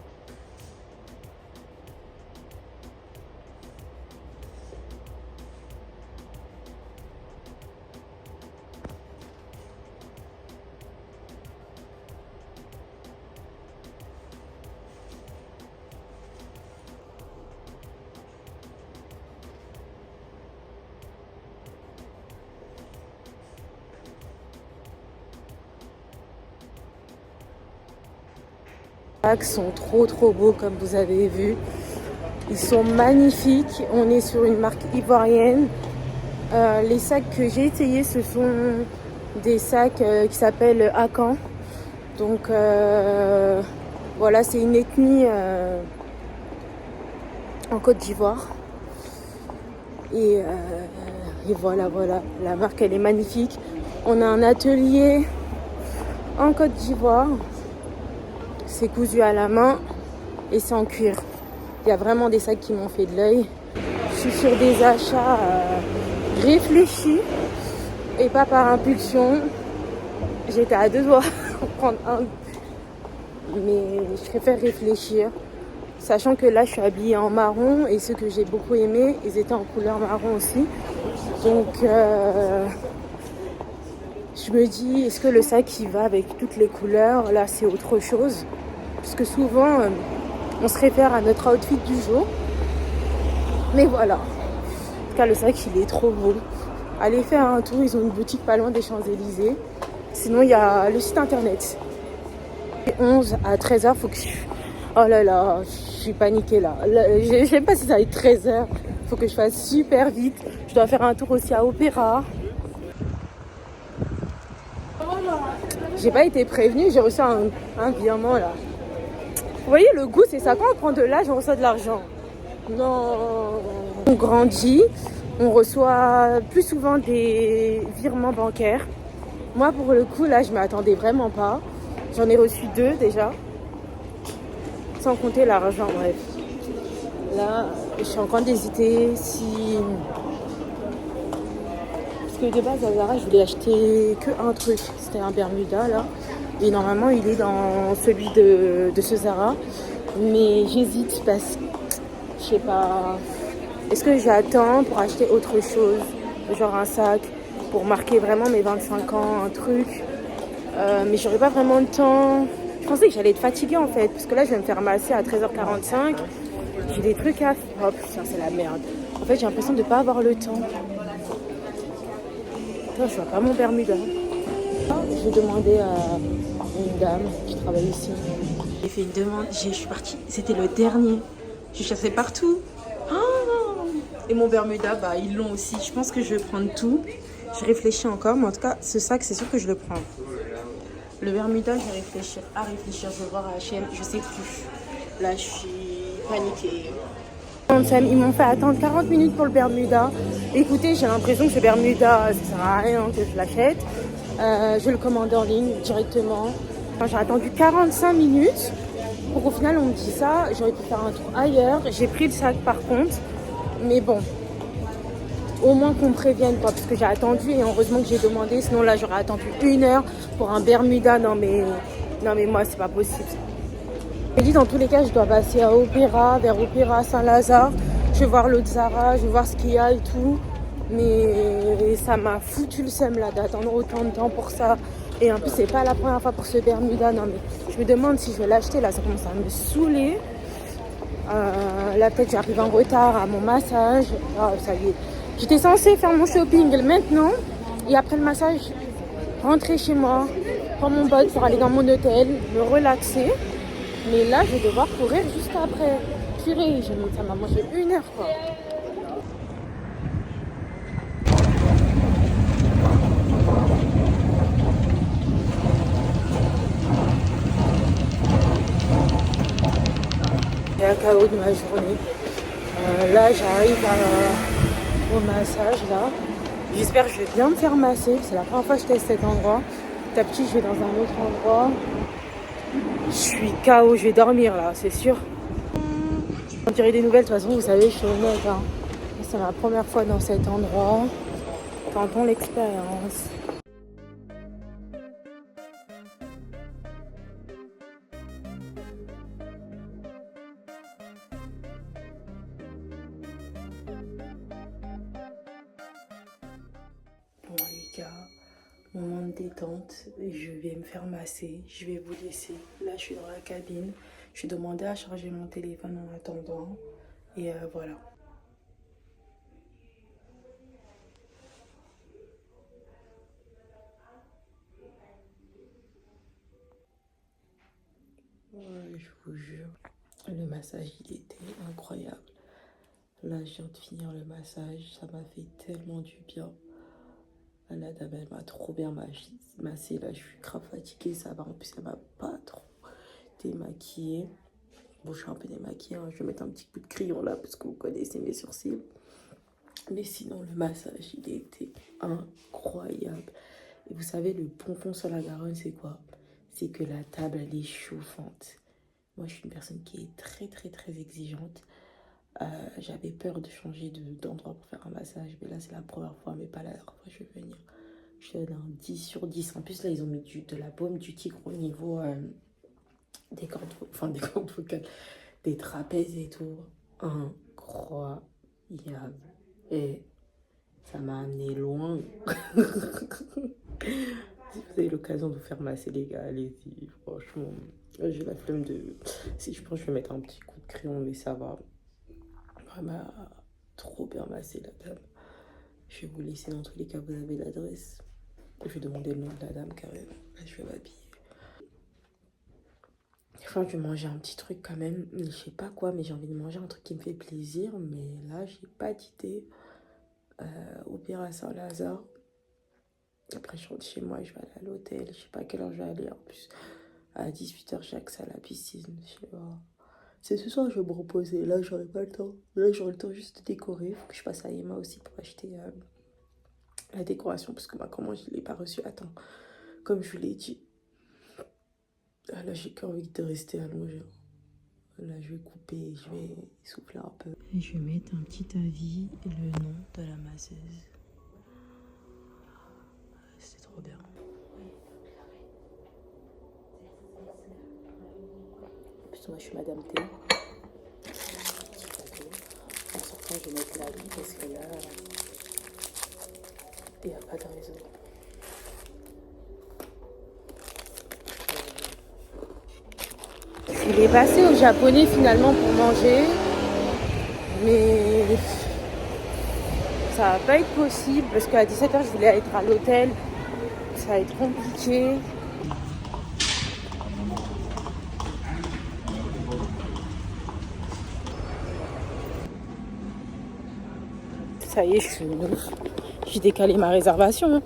sacs sont trop beaux comme vous avez vu. Ils sont magnifiques. On est sur une marque ivoirienne. Les sacs que j'ai essayés, ce sont des sacs qui s'appellent Akan. Donc voilà, c'est une ethnie en Côte d'Ivoire. Et voilà, la marque elle est magnifique. On a un atelier en Côte d'Ivoire. C'est cousu à la main et c'est en cuir. Il y a vraiment des sacs qui m'ont fait de l'œil. Je suis sur des achats réfléchis et pas par impulsion. J'étais à 2 doigts de prendre un. Mais je préfère réfléchir. Sachant que là, je suis habillée en marron et ceux que j'ai beaucoup aimés, ils étaient en couleur marron aussi. Donc, je me dis, est-ce que le sac qui va avec toutes les couleurs, là, c'est autre chose? Parce que souvent, on se réfère à notre outfit du jour. Mais voilà. En tout cas, le sac, il est trop beau. Allez faire un tour, ils ont une boutique pas loin des Champs-Élysées. Sinon, il y a le site internet. 11 à 13h, faut que je... Oh là là, je suis paniquée là. Je sais pas si ça va être 13h. Faut que je fasse super vite. Je dois faire un tour aussi à Opéra. J'ai pas été prévenue, j'ai reçu un virement là. Vous voyez le goût, c'est ça. Quand on prend de l'âge, on reçoit de l'argent. Non. On grandit, on reçoit plus souvent des virements bancaires. Moi, pour le coup, là, je m'attendais vraiment pas. J'en ai reçu 2 déjà. Sans compter l'argent, bref. Là, je suis en train d'hésiter si... Parce que de base, à Zara, je voulais acheter que un truc. C'était un Bermuda, là. Et normalement, il est dans celui de ce Zara. Mais j'hésite parce que, je sais pas... Est-ce que j'attends pour acheter autre chose? Genre un sac pour marquer vraiment mes 25 ans, un truc. Mais j'aurais pas vraiment le temps. Je pensais que j'allais être fatiguée en fait, parce que là je vais me faire masser à 13h45. J'ai des trucs à faire. Oh putain, c'est la merde. En fait, j'ai l'impression de pas avoir le temps. Putain, je vois pas mon Bermuda. J'ai demandé à une dame qui travaille ici. J'ai fait une demande, je suis partie. C'était le dernier. J'ai chassé partout. Oh, et mon Bermuda, bah ils l'ont aussi. Je pense que je vais prendre tout. Je réfléchis encore, mais en tout cas, ce sac, c'est sûr que je le prends. Le Bermuda, je vais réfléchir. Je vais voir à H&M, je sais plus. Là, je suis paniquée. Ils m'ont fait attendre 40 minutes pour le Bermuda. Écoutez, j'ai l'impression que ce Bermuda, ça sert à rien que je l'achète. Je vais le commander en ligne directement. Enfin, j'ai attendu 45 minutes pour qu'au final, on me dise ça. J'aurais pu faire un tour ailleurs. J'ai pris le sac par contre. Mais bon, au moins qu'on me prévienne, quoi, parce que j'ai attendu et heureusement que j'ai demandé. Sinon, là, j'aurais attendu 1 heure pour un Bermuda. Non, mais moi, c'est pas possible. J'ai dit, dans tous les cas, je dois passer à Opéra, vers Opéra Saint-Lazare. Je vais voir l'autre Zara, je vais voir ce qu'il y a et tout. Mais ça m'a foutu le seum là d'attendre autant de temps pour ça. Et en plus, c'est pas la première fois pour ce Bermuda. Non, mais je me demande si je vais l'acheter. Là, ça commence à me saouler. Là, peut-être j'arrive en retard à mon massage. Oh, ça y est. J'étais censée faire mon shopping maintenant. Et après le massage, rentrer chez moi, prendre mon bol pour aller dans mon hôtel, me relaxer. Mais là, je vais devoir courir juste après. Purée, ça m'a mangé 1 heure, quoi. C'est un chaos de ma journée. Là, j'arrive au massage, là. J'espère que je vais bien me faire masser. C'est la première fois que je teste cet endroit. Petit à petit, je vais dans un autre endroit. Je suis KO, je vais dormir là, c'est sûr. En tirer des nouvelles, de toute façon, vous savez, je suis honnête. Hein. C'est ma première fois dans cet endroit. Tentons l'expérience. Bon les gars, moment de détente, je vais me faire masser, je vais vous laisser. Là je suis dans la cabine, je vais demander à charger mon téléphone en attendant et voilà. je vous jure. Le massage, il était incroyable. Là, je viens de finir le massage. Ça m'a fait tellement du bien. La dame, elle m'a trop bien massé. Là, je suis grave fatiguée. Ça va. En plus, elle m'a pas trop démaquillée. Bon, je suis un peu démaquillée. Hein. Je vais mettre un petit coup de crayon là parce que vous connaissez mes sourcils. Mais sinon, le massage, il était incroyable. Et vous savez, le pompon sur la Garonne, c'est quoi? C'est que la table, elle est chauffante. Moi, je suis une personne qui est très, très, très exigeante. J'avais peur de changer d'endroit pour faire un massage. Mais là, c'est la première fois, mais pas la dernière fois que je vais venir. Je donne un 10 sur 10. En plus, là, ils ont mis de la baume du tigre au niveau des cordes vocales, des trapèzes et tout. Incroyable. Et ça m'a amené loin. Si vous avez l'occasion de vous faire masser, les gars, allez-y. Franchement, j'ai la flemme de... Si je pense, je vais mettre un petit coup de crayon, mais ça va. Elle m'a trop bien massé, la dame. Je vais vous laisser, dans tous les cas, vous avez l'adresse. Je vais demander le nom de la dame, carrément. Là, je vais m'habiller. Enfin, je vais manger un petit truc quand même. Je sais pas quoi, mais j'ai envie de manger un truc qui me fait plaisir. Mais là, j'ai pas d'idée. Au pire, à Saint-Lazare. Après, je rentre chez moi, je vais aller à l'hôtel. Je sais pas à quelle heure je vais aller. En plus, à 18h, j'ai accès à la piscine. Je sais pas. C'est ce soir que je vais me reposer. Là, j'aurai pas le temps. Là, j'aurai le temps juste de décorer. Il faut que je passe à Emma aussi pour acheter la décoration. Parce que moi, comment je ne l'ai pas reçue. Attends, comme je vous l'ai dit. Là, j'ai qu'envie de rester allongée. Là, je vais couper, je vais souffler un peu. Et je vais mettre un petit avis et le nom de la masseuse. C'est trop bien. En plus, moi, je suis Madame T. En sortant, je vais mettre l'avis parce que là, il n'y a pas de raison. Il est passé au japonais finalement pour manger, mais ça va pas être possible parce qu'à 17h je voulais être à l'hôtel, ça va être compliqué. Ça y est, j'ai décalé ma réservation.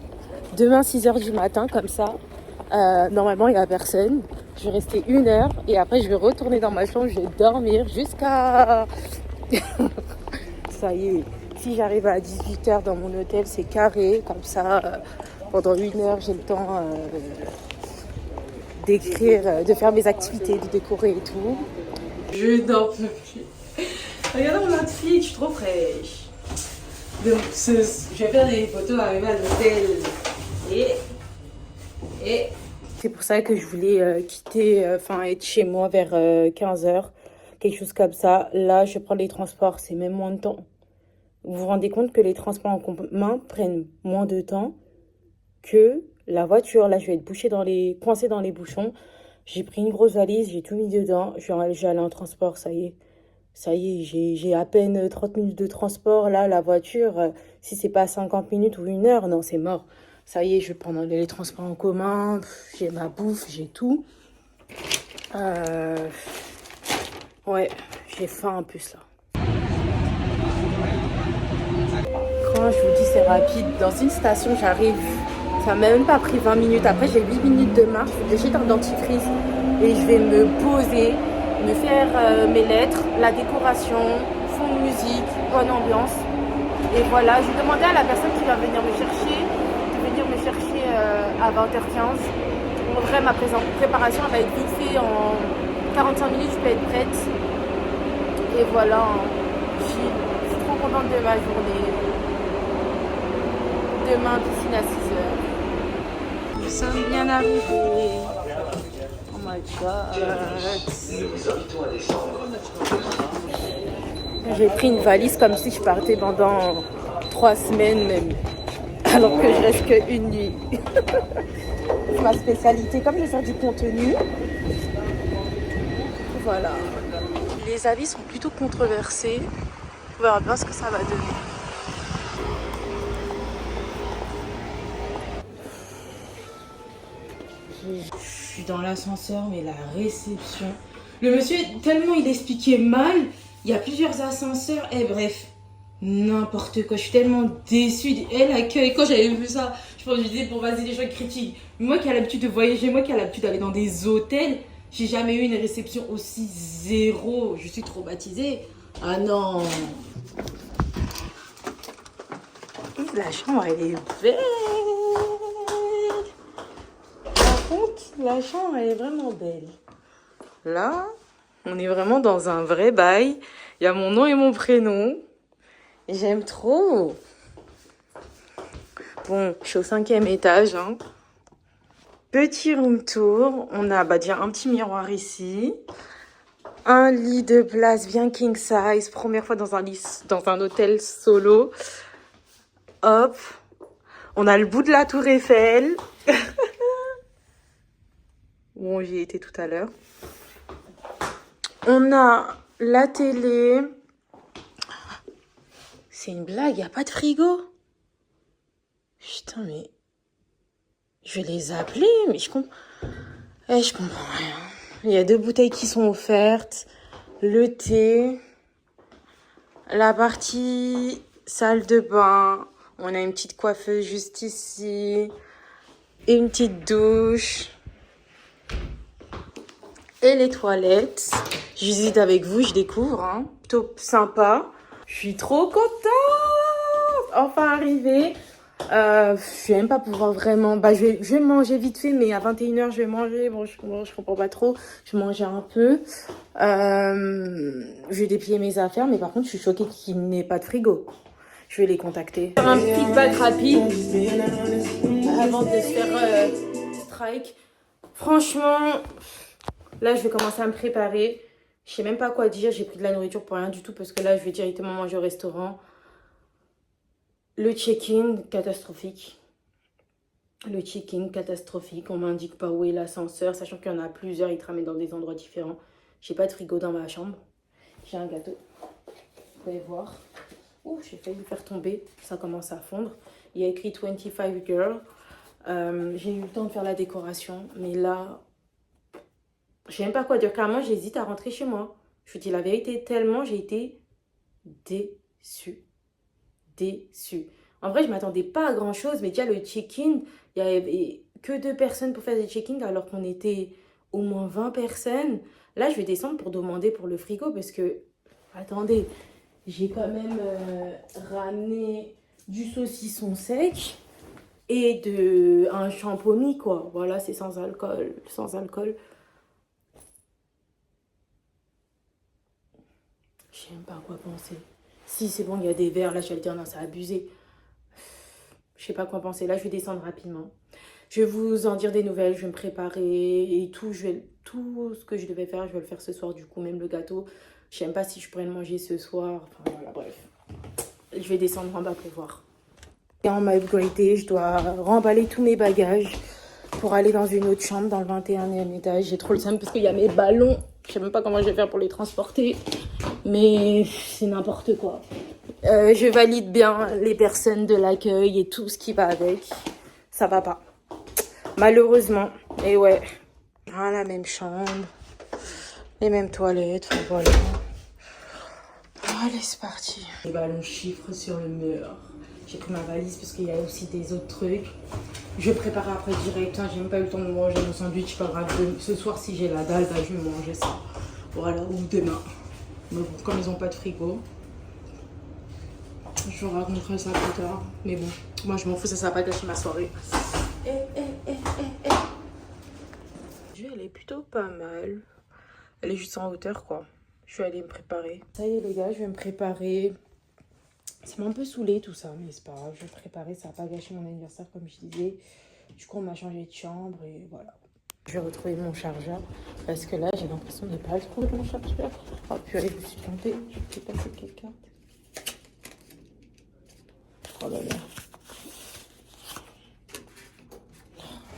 Demain 6h du matin comme ça, normalement il n'y a personne. Je vais rester 1 heure et après je vais retourner dans ma chambre, je vais dormir jusqu'à... Ça y est, si j'arrive à 18h dans mon hôtel, c'est carré, comme ça, pendant 1 heure, j'ai le temps d'écrire, de faire mes activités, de décorer et tout. Je dors plus. Regardez mon outfit, je suis trop fraîche. Donc, je vais faire des photos arrivées à l'hôtel et... C'est pour ça que je voulais quitter, être chez moi vers 15h, quelque chose comme ça. Là, je prends les transports, c'est même moins de temps. Vous vous rendez compte que les transports en commun prennent moins de temps que la voiture. Là, je vais être coincée dans les bouchons. J'ai pris une grosse valise, j'ai tout mis dedans. Je vais aller en transport, ça y est. Ça y est, j'ai à peine 30 minutes de transport. Là, la voiture, si c'est pas 50 minutes ou 1 heure, non, c'est mort. Ça y est, je vais prendre les transports en commun, j'ai ma bouffe, j'ai tout. Ouais, j'ai faim en plus là. Quand je vous dis c'est rapide, dans une station j'arrive, ça m'a même pas pris 20 minutes. Après j'ai 8 minutes de marche, j'ai un dentifrice et je vais me poser, me faire mes lettres, la décoration, fond de musique, bonne ambiance. Et voilà, je vais demander à la personne qui va venir me chercher à 20h15. En vrai, ma préparation elle va être vite faite en 45 minutes, je peux être prête. Et voilà, je suis trop contente de ma journée. Demain, piscine à 6h. Nous sommes bien arrivés. Oh my god. J'ai pris une valise comme si je partais pendant 3 semaines même. Alors que je reste qu'une nuit. C'est ma spécialité. Comme je vais faire du contenu, voilà. Les avis sont plutôt controversés. On verra bien ce que ça va donner. Je suis dans l'ascenseur, mais la réception, Le monsieur, tellement il expliquait mal, il y a plusieurs ascenseurs, et bref, n'importe quoi. Je suis tellement déçue. Et l'accueil, quand j'avais vu ça, je me disais, bon, vas-y, les gens critiquent. Moi qui ai l'habitude de voyager, moi qui ai l'habitude d'aller dans des hôtels, j'ai jamais eu une réception aussi zéro. Je suis traumatisée. Ah non. La chambre, elle est belle. Par contre, la chambre, elle est vraiment belle. Là, on est vraiment dans un vrai bail. Il y a mon nom et mon prénom. J'aime trop. Bon, je suis au 5e étage. Hein. Petit room tour. On a déjà un petit miroir ici. Un lit de place bien king size. Première fois dans un hôtel solo. Hop. On a le bout de la tour Eiffel. Bon, j'y étais tout à l'heure. On a la télé. C'est une blague, il n'y a pas de frigo. Putain, mais... Je vais les appeler, mais je comprends rien. Il y a 2 bouteilles qui sont offertes. Le thé. La partie salle de bain. On a une petite coiffeuse juste ici. Et une petite douche. Et les toilettes. Je visite avec vous, je découvre. Hein. Plutôt sympa. Je suis trop contente. Enfin arrivée. Je vais même pas pouvoir vraiment... je vais manger vite fait, mais à 21h, je vais manger. Bon, je comprends pas trop. Je vais manger un peu. Je vais déplier mes affaires, mais par contre, je suis choquée qu'il n'ait pas de frigo. Je vais les contacter. Faire un feedback rapide avant de se faire strike. Franchement, là, je vais commencer à me préparer. Je sais même pas quoi dire. J'ai pris de la nourriture pour rien du tout parce que là, je vais directement manger au restaurant. Le check-in, catastrophique. Le check-in, catastrophique. On m'indique pas où est l'ascenseur, sachant qu'il y en a plusieurs. Ils te ramènent dans des endroits différents. J'ai pas de frigo dans ma chambre. J'ai un gâteau. Vous pouvez voir. Ouh, j'ai failli le faire tomber. Ça commence à fondre. Il y a écrit 25 girl. J'ai eu le temps de faire la décoration. Mais là, je sais même pas quoi dire. Carrément, j'hésite à rentrer chez moi. Je vous dis la vérité, tellement j'ai été déçue. En vrai, je m'attendais pas à grand chose, mais déjà le check-in, il y avait que 2 personnes pour faire des check-in alors qu'on était au moins 20 personnes. Là, je vais descendre pour demander pour le frigo parce que, attendez, j'ai quand même ramené du saucisson sec et un champomis, quoi. Voilà, c'est sans alcool. Je sais même pas à quoi penser. Si, c'est bon, il y a des verres. Là, j'allais dire, non, ça a abusé. Je sais pas quoi penser. Là, je vais descendre rapidement. Je vais vous en dire des nouvelles. Je vais me préparer et tout. Tout ce que je devais faire, je vais le faire ce soir. Du coup, même le gâteau. Je sais même pas si je pourrais le manger ce soir. Enfin, voilà, bref. Je vais descendre en bas pour voir. Et on m'a upgradé. Je dois remballer tous mes bagages pour aller dans une autre chambre dans le 21e étage. J'ai trop le seum parce qu'il y a mes ballons. Je sais même pas comment je vais faire pour les transporter. Mais c'est n'importe quoi. Je valide bien les personnes de l'accueil et tout ce qui va avec. Ça va pas. Malheureusement. Et ouais. Ah, la même chambre. Les mêmes toilettes. Enfin, voilà. Allez, c'est parti. Les ballons chiffres sur le mur. J'ai pris ma valise parce qu'il y a aussi des autres trucs. Je vais préparer après direct. J'ai même pas eu le temps de manger mon sandwich. Pas grave. Ce soir, si j'ai la dalle, je vais manger ça. Voilà. Ou demain. Mais bon, comme ils n'ont pas de frigo, je vous raconterai ça plus tard. Mais bon, moi je m'en fous, ça va pas gâcher ma soirée. Elle est plutôt pas mal. Elle est juste en hauteur, quoi. Je vais aller me préparer. Ça y est les gars, je vais me préparer. Ça m'a un peu saoulé tout ça, mais c'est pas grave. Je vais me préparer, ça va pas gâcher mon anniversaire comme je disais. Du coup, on m'a changé de chambre et voilà. Je vais retrouver mon chargeur parce que là, j'ai l'impression de ne pas trouver mon chargeur. Oh purée, je me suis plantée. Je vais passer quelle carte. Oh là là.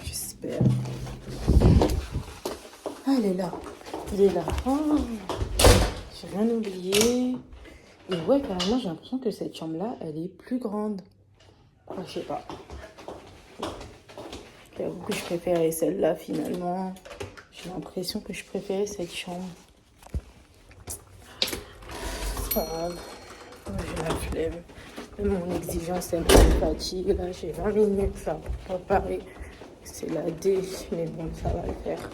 J'espère. Ah, elle est là. Il est là. Oh, j'ai rien oublié. Et ouais, carrément, j'ai l'impression que cette chambre-là, elle est plus grande. Oh, je sais pas. J'avoue que je préférais celle-là finalement. J'ai l'impression que je préférais cette chambre. grave. J'ai la flemme. Mon exigence, elle me fatigue. Là, j'ai 20 minutes là, pour préparer. C'est la D, mais bon, ça va le faire.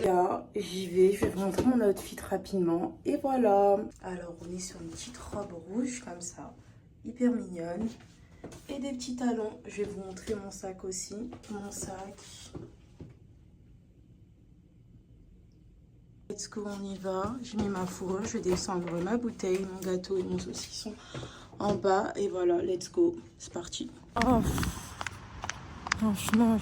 Là, j'y vais, je vais vous montrer mon outfit rapidement. Et voilà. Alors, on est sur une petite robe rouge comme ça, hyper mignonne. Et des petits talons. Je vais vous montrer mon sac aussi. Mon sac. Let's go, on y va. J'ai mis ma fourrure, je vais descendre ma bouteille, mon gâteau et mon saucisson en bas. Et voilà, let's go. C'est parti. Oh, franchement,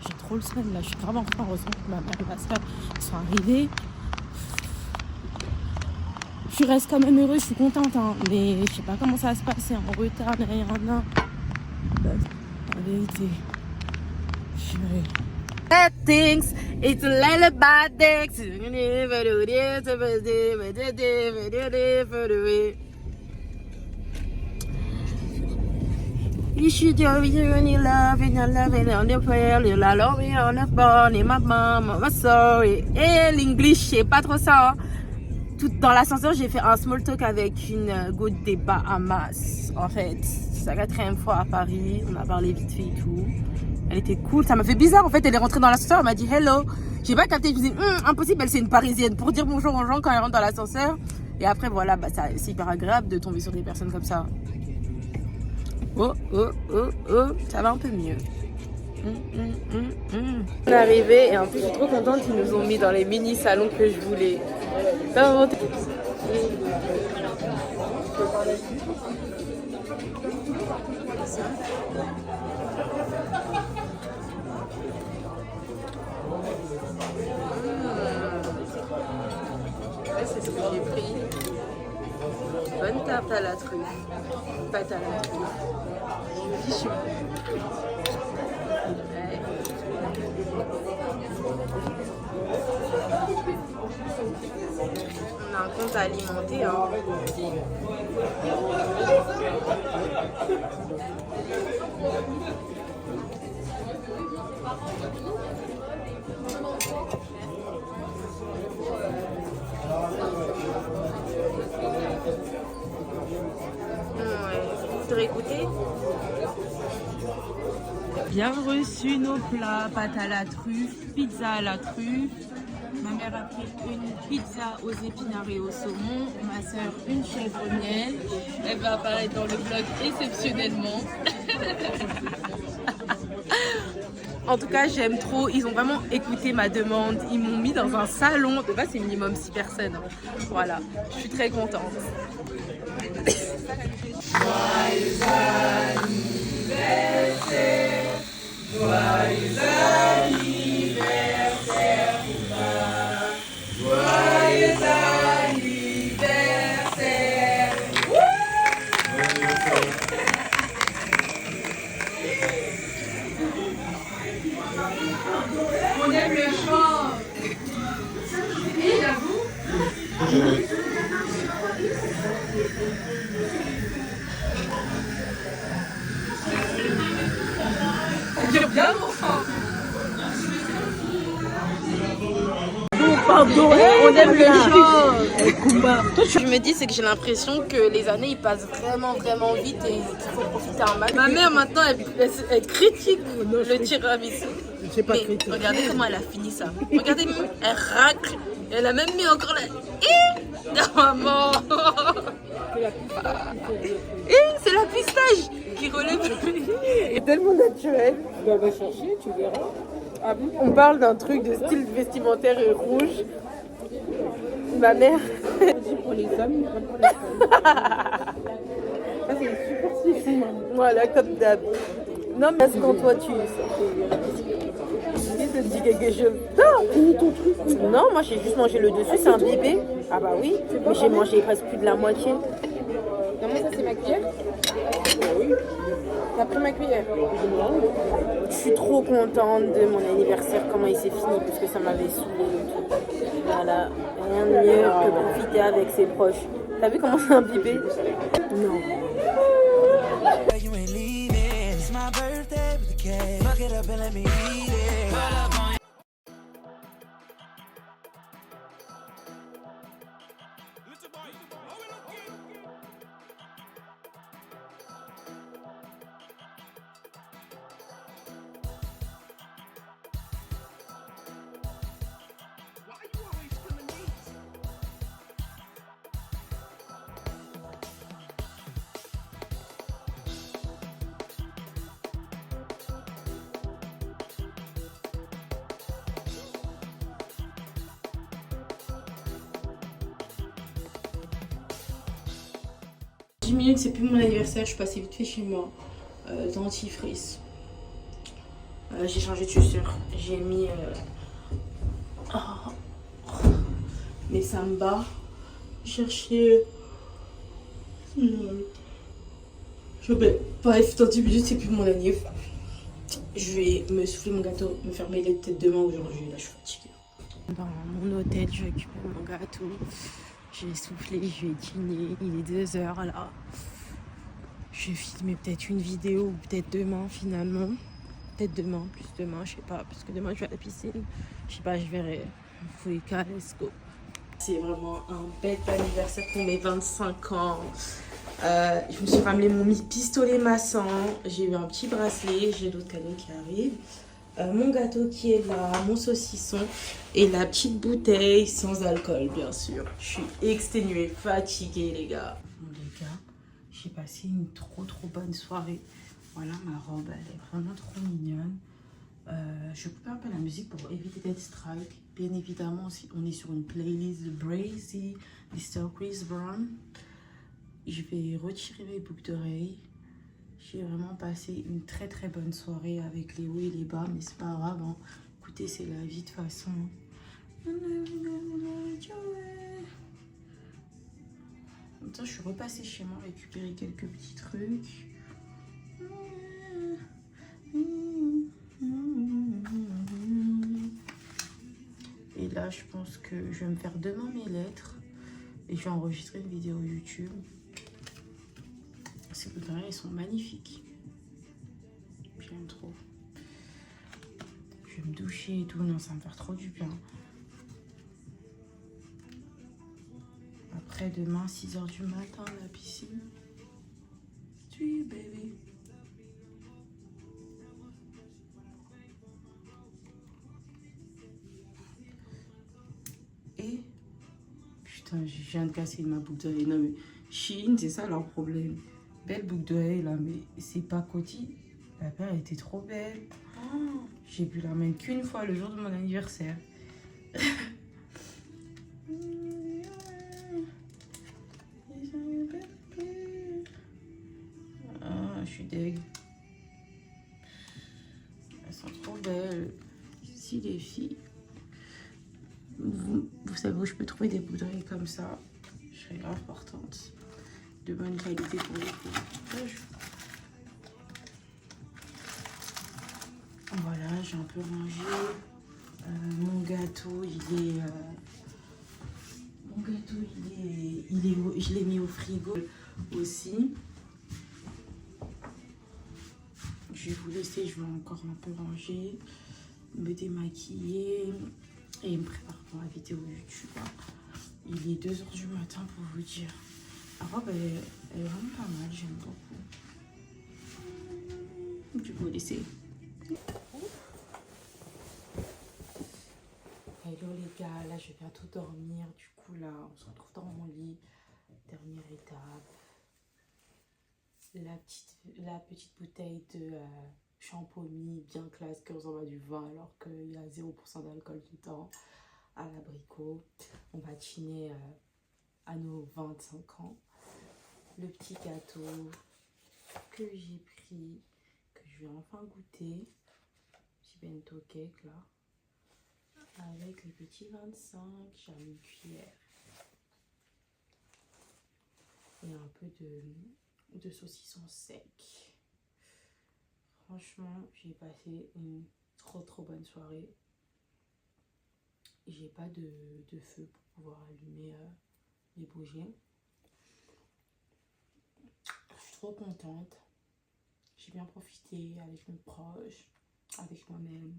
j'ai trop le seum là. Je suis grave en retard. Heureusement que ma mère et ma soeur sont arrivées. Je reste quand même heureuse, je suis contente, hein. Mais je sais pas comment ça va se passer en retard, derrière un. La vérité. Bad things, it's a little bad things. You should do you only love and you love it on the prayer, you love me on the phone, and my mom, my sorry. Et l'English, c'est pas trop ça, hein. Tout dans l'ascenseur, j'ai fait un small talk avec une go des Bahamas. En fait, c'est la 4e fois à Paris. On a parlé vite fait et tout. Elle était cool. Ça m'a fait bizarre. En fait, elle est rentrée dans l'ascenseur. Elle m'a dit hello. J'ai pas capté. Je me disais impossible. Elle, c'est une Parisienne pour dire bonjour aux gens quand elle rentre dans l'ascenseur. Et après, voilà, bah, c'est hyper agréable de tomber sur des personnes comme ça. Oh, ça va un peu mieux. On est arrivé et en plus je suis trop contente qu'ils nous ont mis dans les mini salons que je voulais. Ça, c'est ce que j'ai pris. Bonne tarte à la truffe. Pâte à la truffe. Fichu. On a un compte alimenter, hein. Vous voudrez goûter? Bien reçu nos plats, pâte à la truffe, pizza à la truffe. Ma mère a pris une pizza aux épinards et au saumon. Ma soeur, une chèvre miel. Elle va apparaître dans le vlog exceptionnellement. En tout cas, j'aime trop. Ils ont vraiment écouté ma demande. Ils m'ont mis dans un salon. De base, c'est minimum 6 personnes. Voilà, je suis très contente. Joyeux anniversaire, joyeux anniversaire, joyeux anniversaire. On aime le chant. Et j'avoue. Bien mon sang. Pardon, on aime le chant. Je me dis, c'est que j'ai l'impression que les années ils passent vraiment vite et qu'il faut profiter un max. Ma mère maintenant elle critique le tiramisu. Mais regardez comment elle a fini ça. Regardez, elle racle. Elle a même mis encore la. Maman. C'est la pistache qui relève. C'est tellement naturel. On va chercher, tu verras. Ah bon? On parle d'un truc de style vestimentaire rouge. Ma mère. Pour les hommes, pas pour les femmes. Ça, c'est super stylé. Voilà, comme d'hab. Non, mais est-ce qu'en toi tu te dis quelque chose? Non, non, moi j'ai juste mangé le dessus, c'est un bibé. Ah bah oui, mais j'ai mangé presque plus de la moitié. Non, mais ça, c'est ma cuillère. Oui. T'as pris ma cuillère? suis trop contente de mon anniversaire, comment il s'est fini, parce que ça m'avait saoulé le tout. Voilà, rien de mieux que profiter avec ses proches. T'as vu comment c'est imbibé? Non. Minutes, c'est plus mon anniversaire, je suis passée vite fait chez moi. Dentifrice. J'ai changé de chaussures. J'ai mis mes samba. Chercher. Bref, dans 10 minutes, c'est plus mon anniversaire. Je vais me souffler mon gâteau, me fermer les têtes demain aujourd'hui. Là, je suis fatiguée. Dans mon hôtel, je récupère mon gâteau. J'ai soufflé, je vais dîner, il est 2h là. Je vais filmer peut-être une vidéo ou peut-être demain finalement. Peut-être demain, plus demain, je sais pas, parce que demain je vais à la piscine. Je sais pas, je verrai. Il faut les cas, let's go. C'est vraiment un bête anniversaire pour mes 25 ans. Je me suis ramené mon pistolet maçon, j'ai eu un petit bracelet, j'ai d'autres cadeaux qui arrivent. Mon gâteau qui est là, mon saucisson et la petite bouteille sans alcool bien sûr. Je suis exténuée, fatiguée les gars. Bon les gars, j'ai passé une trop bonne soirée. Voilà ma robe, elle est vraiment trop mignonne. Je coupe un peu la musique pour éviter d'être strike. Bien évidemment, on est sur une playlist de Brazy, Mr. Chris Brown. Je vais retirer mes boucles d'oreilles. J'ai vraiment passé une très bonne soirée avec les hauts et les bas, mais c'est pas grave, hein. Écoutez, c'est la vie de toute façon. En même temps, je suis repassée chez moi récupérer quelques petits trucs. Et là, je pense que je vais me faire demain mes lettres et je vais enregistrer une vidéo YouTube. Ces bouteilles, elles sont magnifiques. J'aime trop. Je vais me doucher et tout. Non, ça va me faire trop du bien. Après, demain, 6h du matin, la piscine. Tu baby. Et... Putain, je viens de casser ma boucle d'oreille. Non, mais Shein, c'est ça leur problème. Belle boucle d'oreille là, mais c'est pas Coty. La paire était trop belle. Oh, j'ai pu la mettre qu'une fois le jour de mon anniversaire. Ah, je suis deg. Elles sont trop belles. Si les filles, vous savez où je peux trouver des boucles d'oreilles comme ça, je serais grave partante. De bonne qualité pour les coups. Voilà, j'ai un peu rangé. Mon gâteau, je l'ai mis au frigo aussi. Je vais vous laisser, je vais encore un peu ranger, me démaquiller et me préparer pour la vidéo YouTube. Il est 2h du matin pour vous dire. La robe, elle est vraiment pas mal, j'aime beaucoup. Je vais vous laisser. Hello les gars, là je vais bientôt dormir. Du coup là, on se retrouve dans mon lit. Dernière étape. La petite bouteille de champomis bien classe qui ressemble à du vin alors qu'il y a 0% d'alcool dedans. À l'abricot. On va dîner à nos 25 ans. Le petit gâteau que j'ai pris, que je vais enfin goûter. Petit bento cake là. Avec les petits 25, j'ai mis une cuillère. Et un peu de saucisson sec. Franchement, j'ai passé une trop bonne soirée. J'ai pas de feu pour pouvoir allumer les bougies. Je suis trop contente. J'ai bien profité avec mes proches, avec moi-même.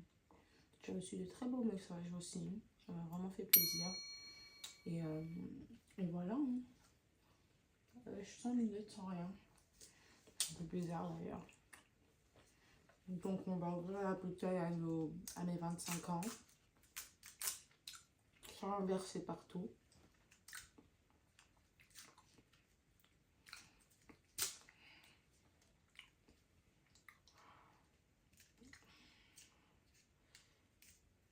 J'ai reçu de très beaux messages aussi. Ça m'a vraiment fait plaisir. Et voilà. Hein. Je suis 5 minutes sans rien. Un peu bizarre d'ailleurs. Donc on va ouvrir la bouteille à mes 25 ans. Sans verser partout.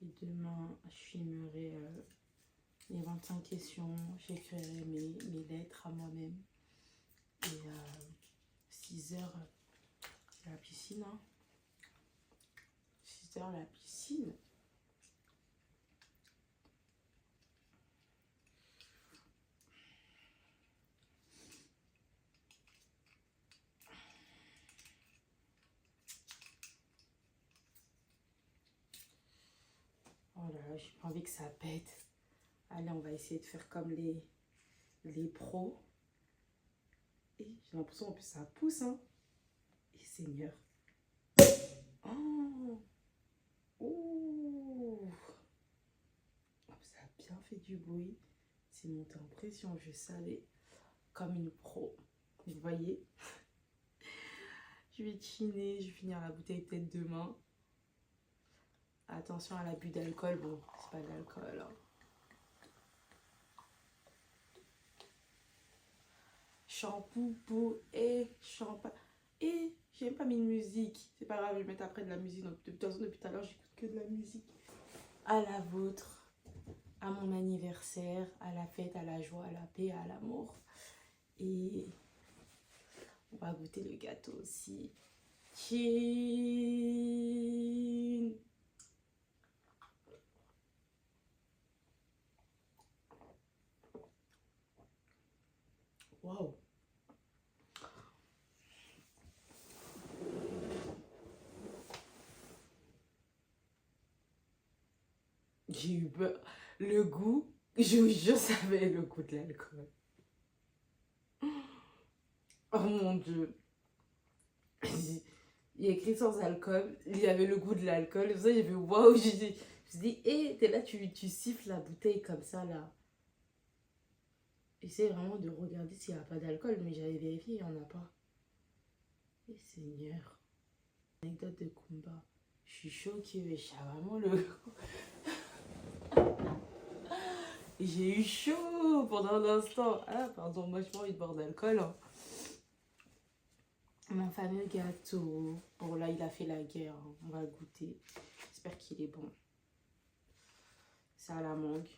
Et demain, je filmerai les 25 questions. J'écrirai mes lettres à moi-même. Et 6 heures, la piscine. Hein. 6 heures, la piscine. Oh là là, j'ai pas envie que ça pète. Allez, on va essayer de faire comme les pros. Et j'ai l'impression en plus ça pousse, hein. Et Seigneur. Oh, oh. Oh, ça a bien fait du bruit. C'est monté en pression, je savais. Comme une pro. Vous voyez. Je vais chiner, je vais finir la bouteille peut-être demain. Attention à l'abus d'alcool. Bon, c'est pas de l'alcool. Hein. Shampoo, peau et champagne. Et j'ai même pas mis de musique. C'est pas grave, je vais mettre après de la musique. Donc, de toute façon, depuis tout à l'heure, j'écoute que de la musique. À la vôtre, à mon anniversaire, à la fête, à la joie, à la paix, à l'amour. Et on va goûter le gâteau aussi. Chin. Waouh. J'ai eu peur. Le goût, je savais le goût de l'alcool. Oh mon Dieu. Il y a écrit sans alcool. Il y avait le goût de l'alcool. Et ça, j'ai fait waouh. Je me suis dit, hé, t'es là, tu siffles la bouteille comme ça, là. J'essaie vraiment de regarder s'il n'y a pas d'alcool. Mais j'avais vérifié, il n'y en a pas. Et Seigneur. Anecdote de combat. Je suis choquée, mais j'ai vraiment le... J'ai eu chaud pendant l'instant. Ah, pardon, moi, je pas envie de boire d'alcool. Hein. Mon fameux gâteau. Bon, là, il a fait la guerre. Hein. On va goûter. J'espère qu'il est bon. C'est à la mangue.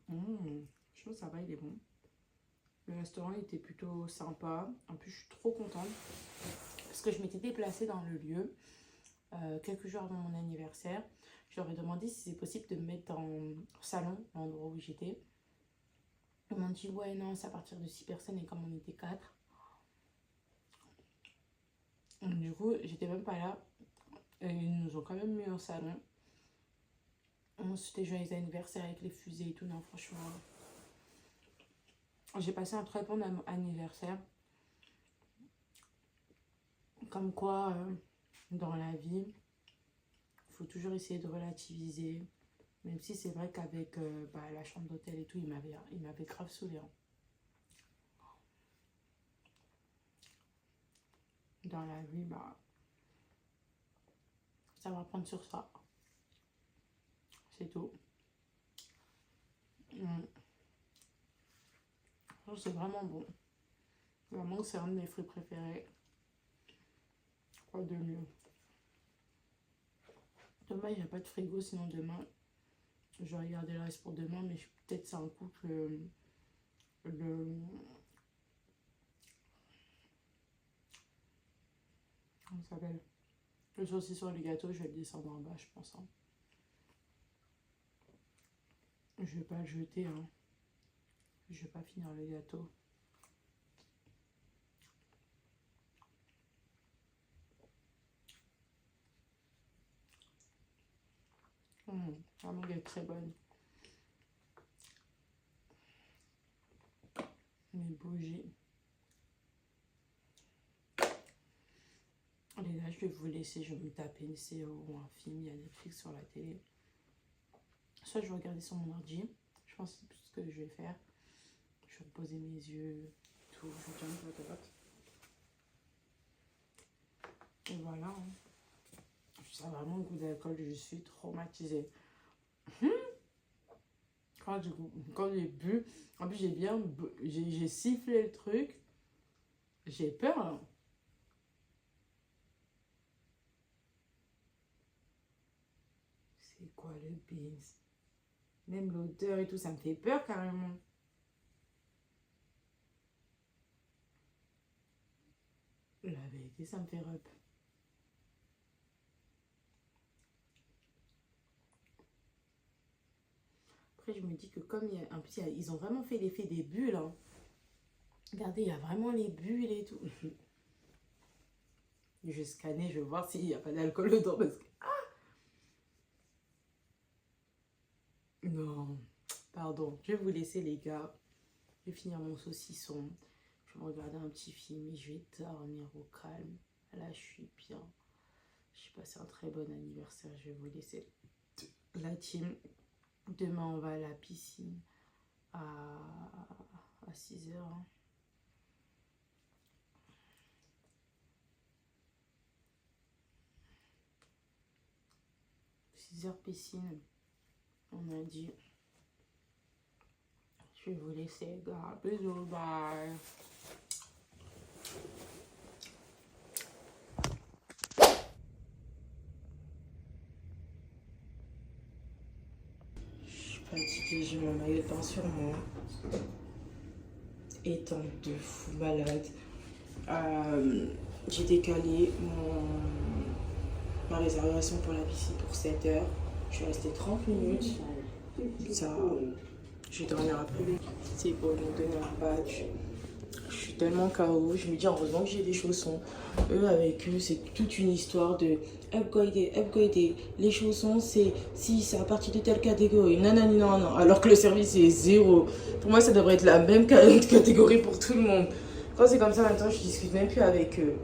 Je pense que ça va, il est bon. Le restaurant était plutôt sympa. En plus, je suis trop contente. Parce que je m'étais déplacée dans le lieu quelques jours avant mon anniversaire. Je leur ai demandé si c'est possible de me mettre dans le salon, l'endroit où j'étais. Ils m'ont dit ouais, non, c'est à partir de 6 personnes et comme on était 4. Du coup, j'étais même pas là. Et ils nous ont quand même mis au salon. On s'était joyeux anniversaire avec les fusées et tout. Non, franchement, j'ai passé un très bon anniversaire. Comme quoi, dans la vie, il faut toujours essayer de relativiser. Même si c'est vrai qu'avec la chambre d'hôtel et tout, il m'avait grave saoulé. Hein. Dans la vie, ça va prendre sur ça. C'est tout. C'est vraiment bon. Vraiment, c'est un de mes fruits préférés. Quoi de mieux? Demain, il n'y a pas de frigo, sinon demain, je vais regarder le reste pour demain, mais peut-être c'est un coup que comment ça s'appelle? Le saucisson et le gâteau, je vais le descendre en bas, je pense. Hein. Je vais pas le jeter. Hein. Je vais pas finir le gâteau. Vraiment, elle est très bonne. Mes bougies. Les gars, je vais vous laisser. Je vais me taper une série ou un film. Il y a Netflix sur la télé. Soit je vais regarder sur mon ordi. Je pense que c'est ce que je vais faire. Je vais reposer mes yeux. Tout. Je vais bien à droite. Et voilà. Hein. Ça a vraiment le goût d'alcool. Je suis traumatisée. Quand j'ai bu, en plus j'ai sifflé le truc. J'ai peur. Hein. C'est quoi le beans? Même l'odeur et tout, ça me fait peur carrément. La vérité, ça me fait rep. Après, je me dis que comme en plus, ils ont vraiment fait l'effet des bulles. Hein. Regardez, il y a vraiment les bulles et tout. Je vais scanner, je vais voir s'il n'y a pas d'alcool dedans. Parce que... Non, pardon. Je vais vous laisser, les gars. Je vais finir mon saucisson. Je vais regarder un petit film et je vais dormir au calme. Là, je suis bien. J'ai passé un très bon anniversaire. Je vais vous laisser la team. Demain, on va à la piscine à 6 h. 6 h piscine. On a dit. Je vais vous laisser, les gars. Bisous, bye. Fatiguée, j'ai mon maillot de bain sur moi. Étante de fou malade. J'ai décalé ma réservation pour la piscine pour 7 h. Je suis restée 30 minutes. Ça, je vais dormir un peu. C'est bon, ils m'ont donné un badge. Je suis tellement KO. Je me dis heureusement que j'ai des chaussons. Eux, avec eux, c'est toute une histoire de upgrader. Les chaussons, c'est si c'est à partir de telle catégorie. Non. Alors que le service est 0. Pour moi, ça devrait être la même catégorie pour tout le monde. Quand c'est comme ça, maintenant, je discute même plus avec eux.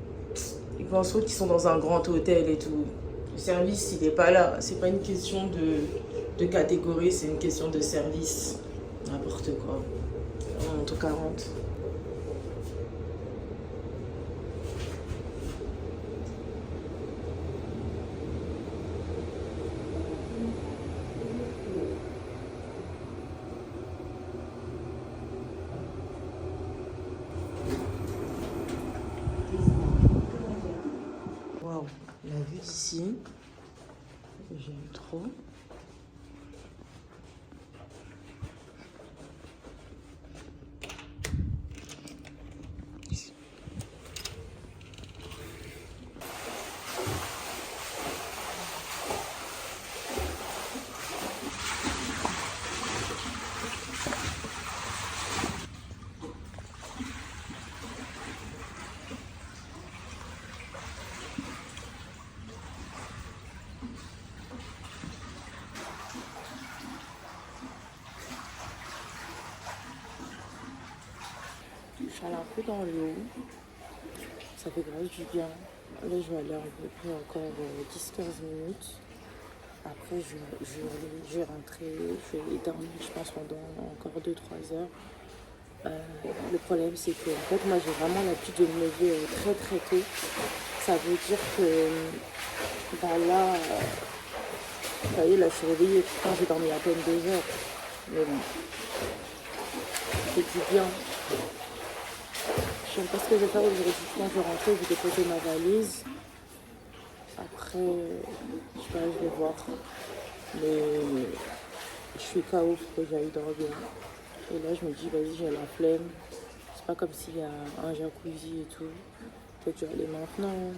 Ils pensent qu'ils sont dans un grand hôtel et tout. Le service, il n'est pas là. C'est pas une question de catégorie, c'est une question de service. N'importe quoi. On monte au 40. Waouh, la vue d'ici, j'aime trop. Je suis allée un peu dans l'eau. Ça fait grave du bien. Là, je vais aller à peu près encore 10-15 minutes. Après, je vais rentrer. Je vais dormir, je pense, pendant encore 2-3 heures. Le problème, c'est que en fait, moi, j'ai vraiment l'habitude de me lever très très tôt. Ça veut dire que là, ça y est, là, je suis réveillée. Putain, j'ai dormi à peine 2 heures. Mais bon, c'est du bien. Je ne sais pas ce que je vais faire aujourd'hui. Quand je vais rentrer, je vais déposer ma valise. Après, je sais pas, je vais voir. Mais je suis KO pour que j'aille dormir. Et là, je me dis, vas-y, j'ai la flemme. C'est pas comme s'il y a un jacuzzi et tout. Peut-être que je vais aller maintenant.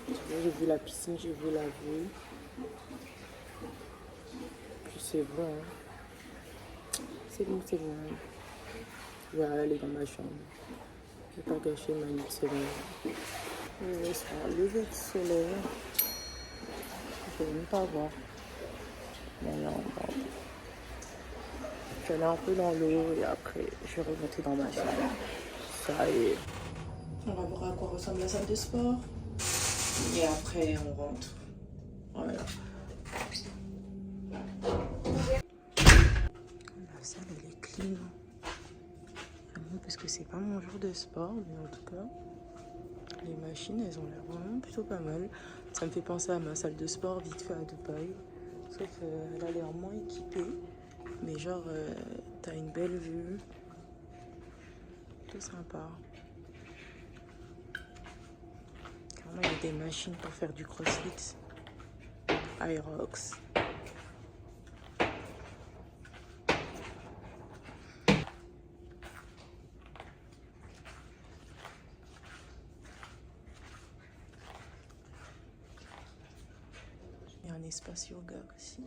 J'ai vu la piscine, j'ai vu la vue. Puis c'est bon. Hein. C'est bon. Je vais aller dans ma chambre. Je vais pas gâcher ma nuit de sommeil. Le soir, lever de soleil. Je vais même pas voir. Mais là, je vais aller un peu dans l'eau et après, je vais remonter dans ma chambre. Ça y est. On va voir à quoi ressemble la salle de sport. Et après, on rentre. Voilà. La salle, elle est clean. Parce que c'est pas mon jour de sport, mais en tout cas, les machines, elles ont l'air vraiment plutôt pas mal. Ça me fait penser à ma salle de sport vite fait à Dubaï. Sauf qu'elle a l'air moins équipée. Mais genre, t'as une belle vue. C'est sympa. Carrément, il y a des machines pour faire du crossfit. Aerox. Il y a un espace yoga aussi.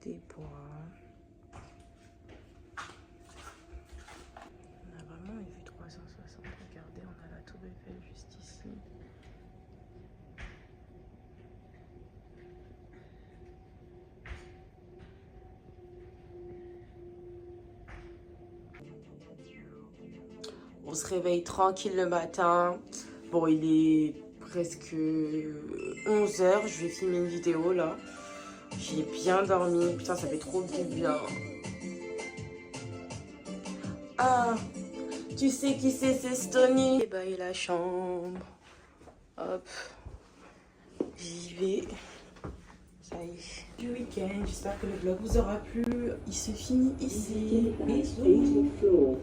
Des bois. On a vraiment une vue 360. Regardez, on a la tour Eiffel juste ici. On se réveille tranquille le matin. Bon, il est presque 11h. Je vais filmer une vidéo là. J'ai bien dormi. Putain, ça fait trop du bien. Ah, tu sais qui c'est Stony. Et bah, il la chambre. Hop. J'y vais. Ça y est. Du week-end. J'espère que le vlog vous aura plu. Il se finit ici. Bisous.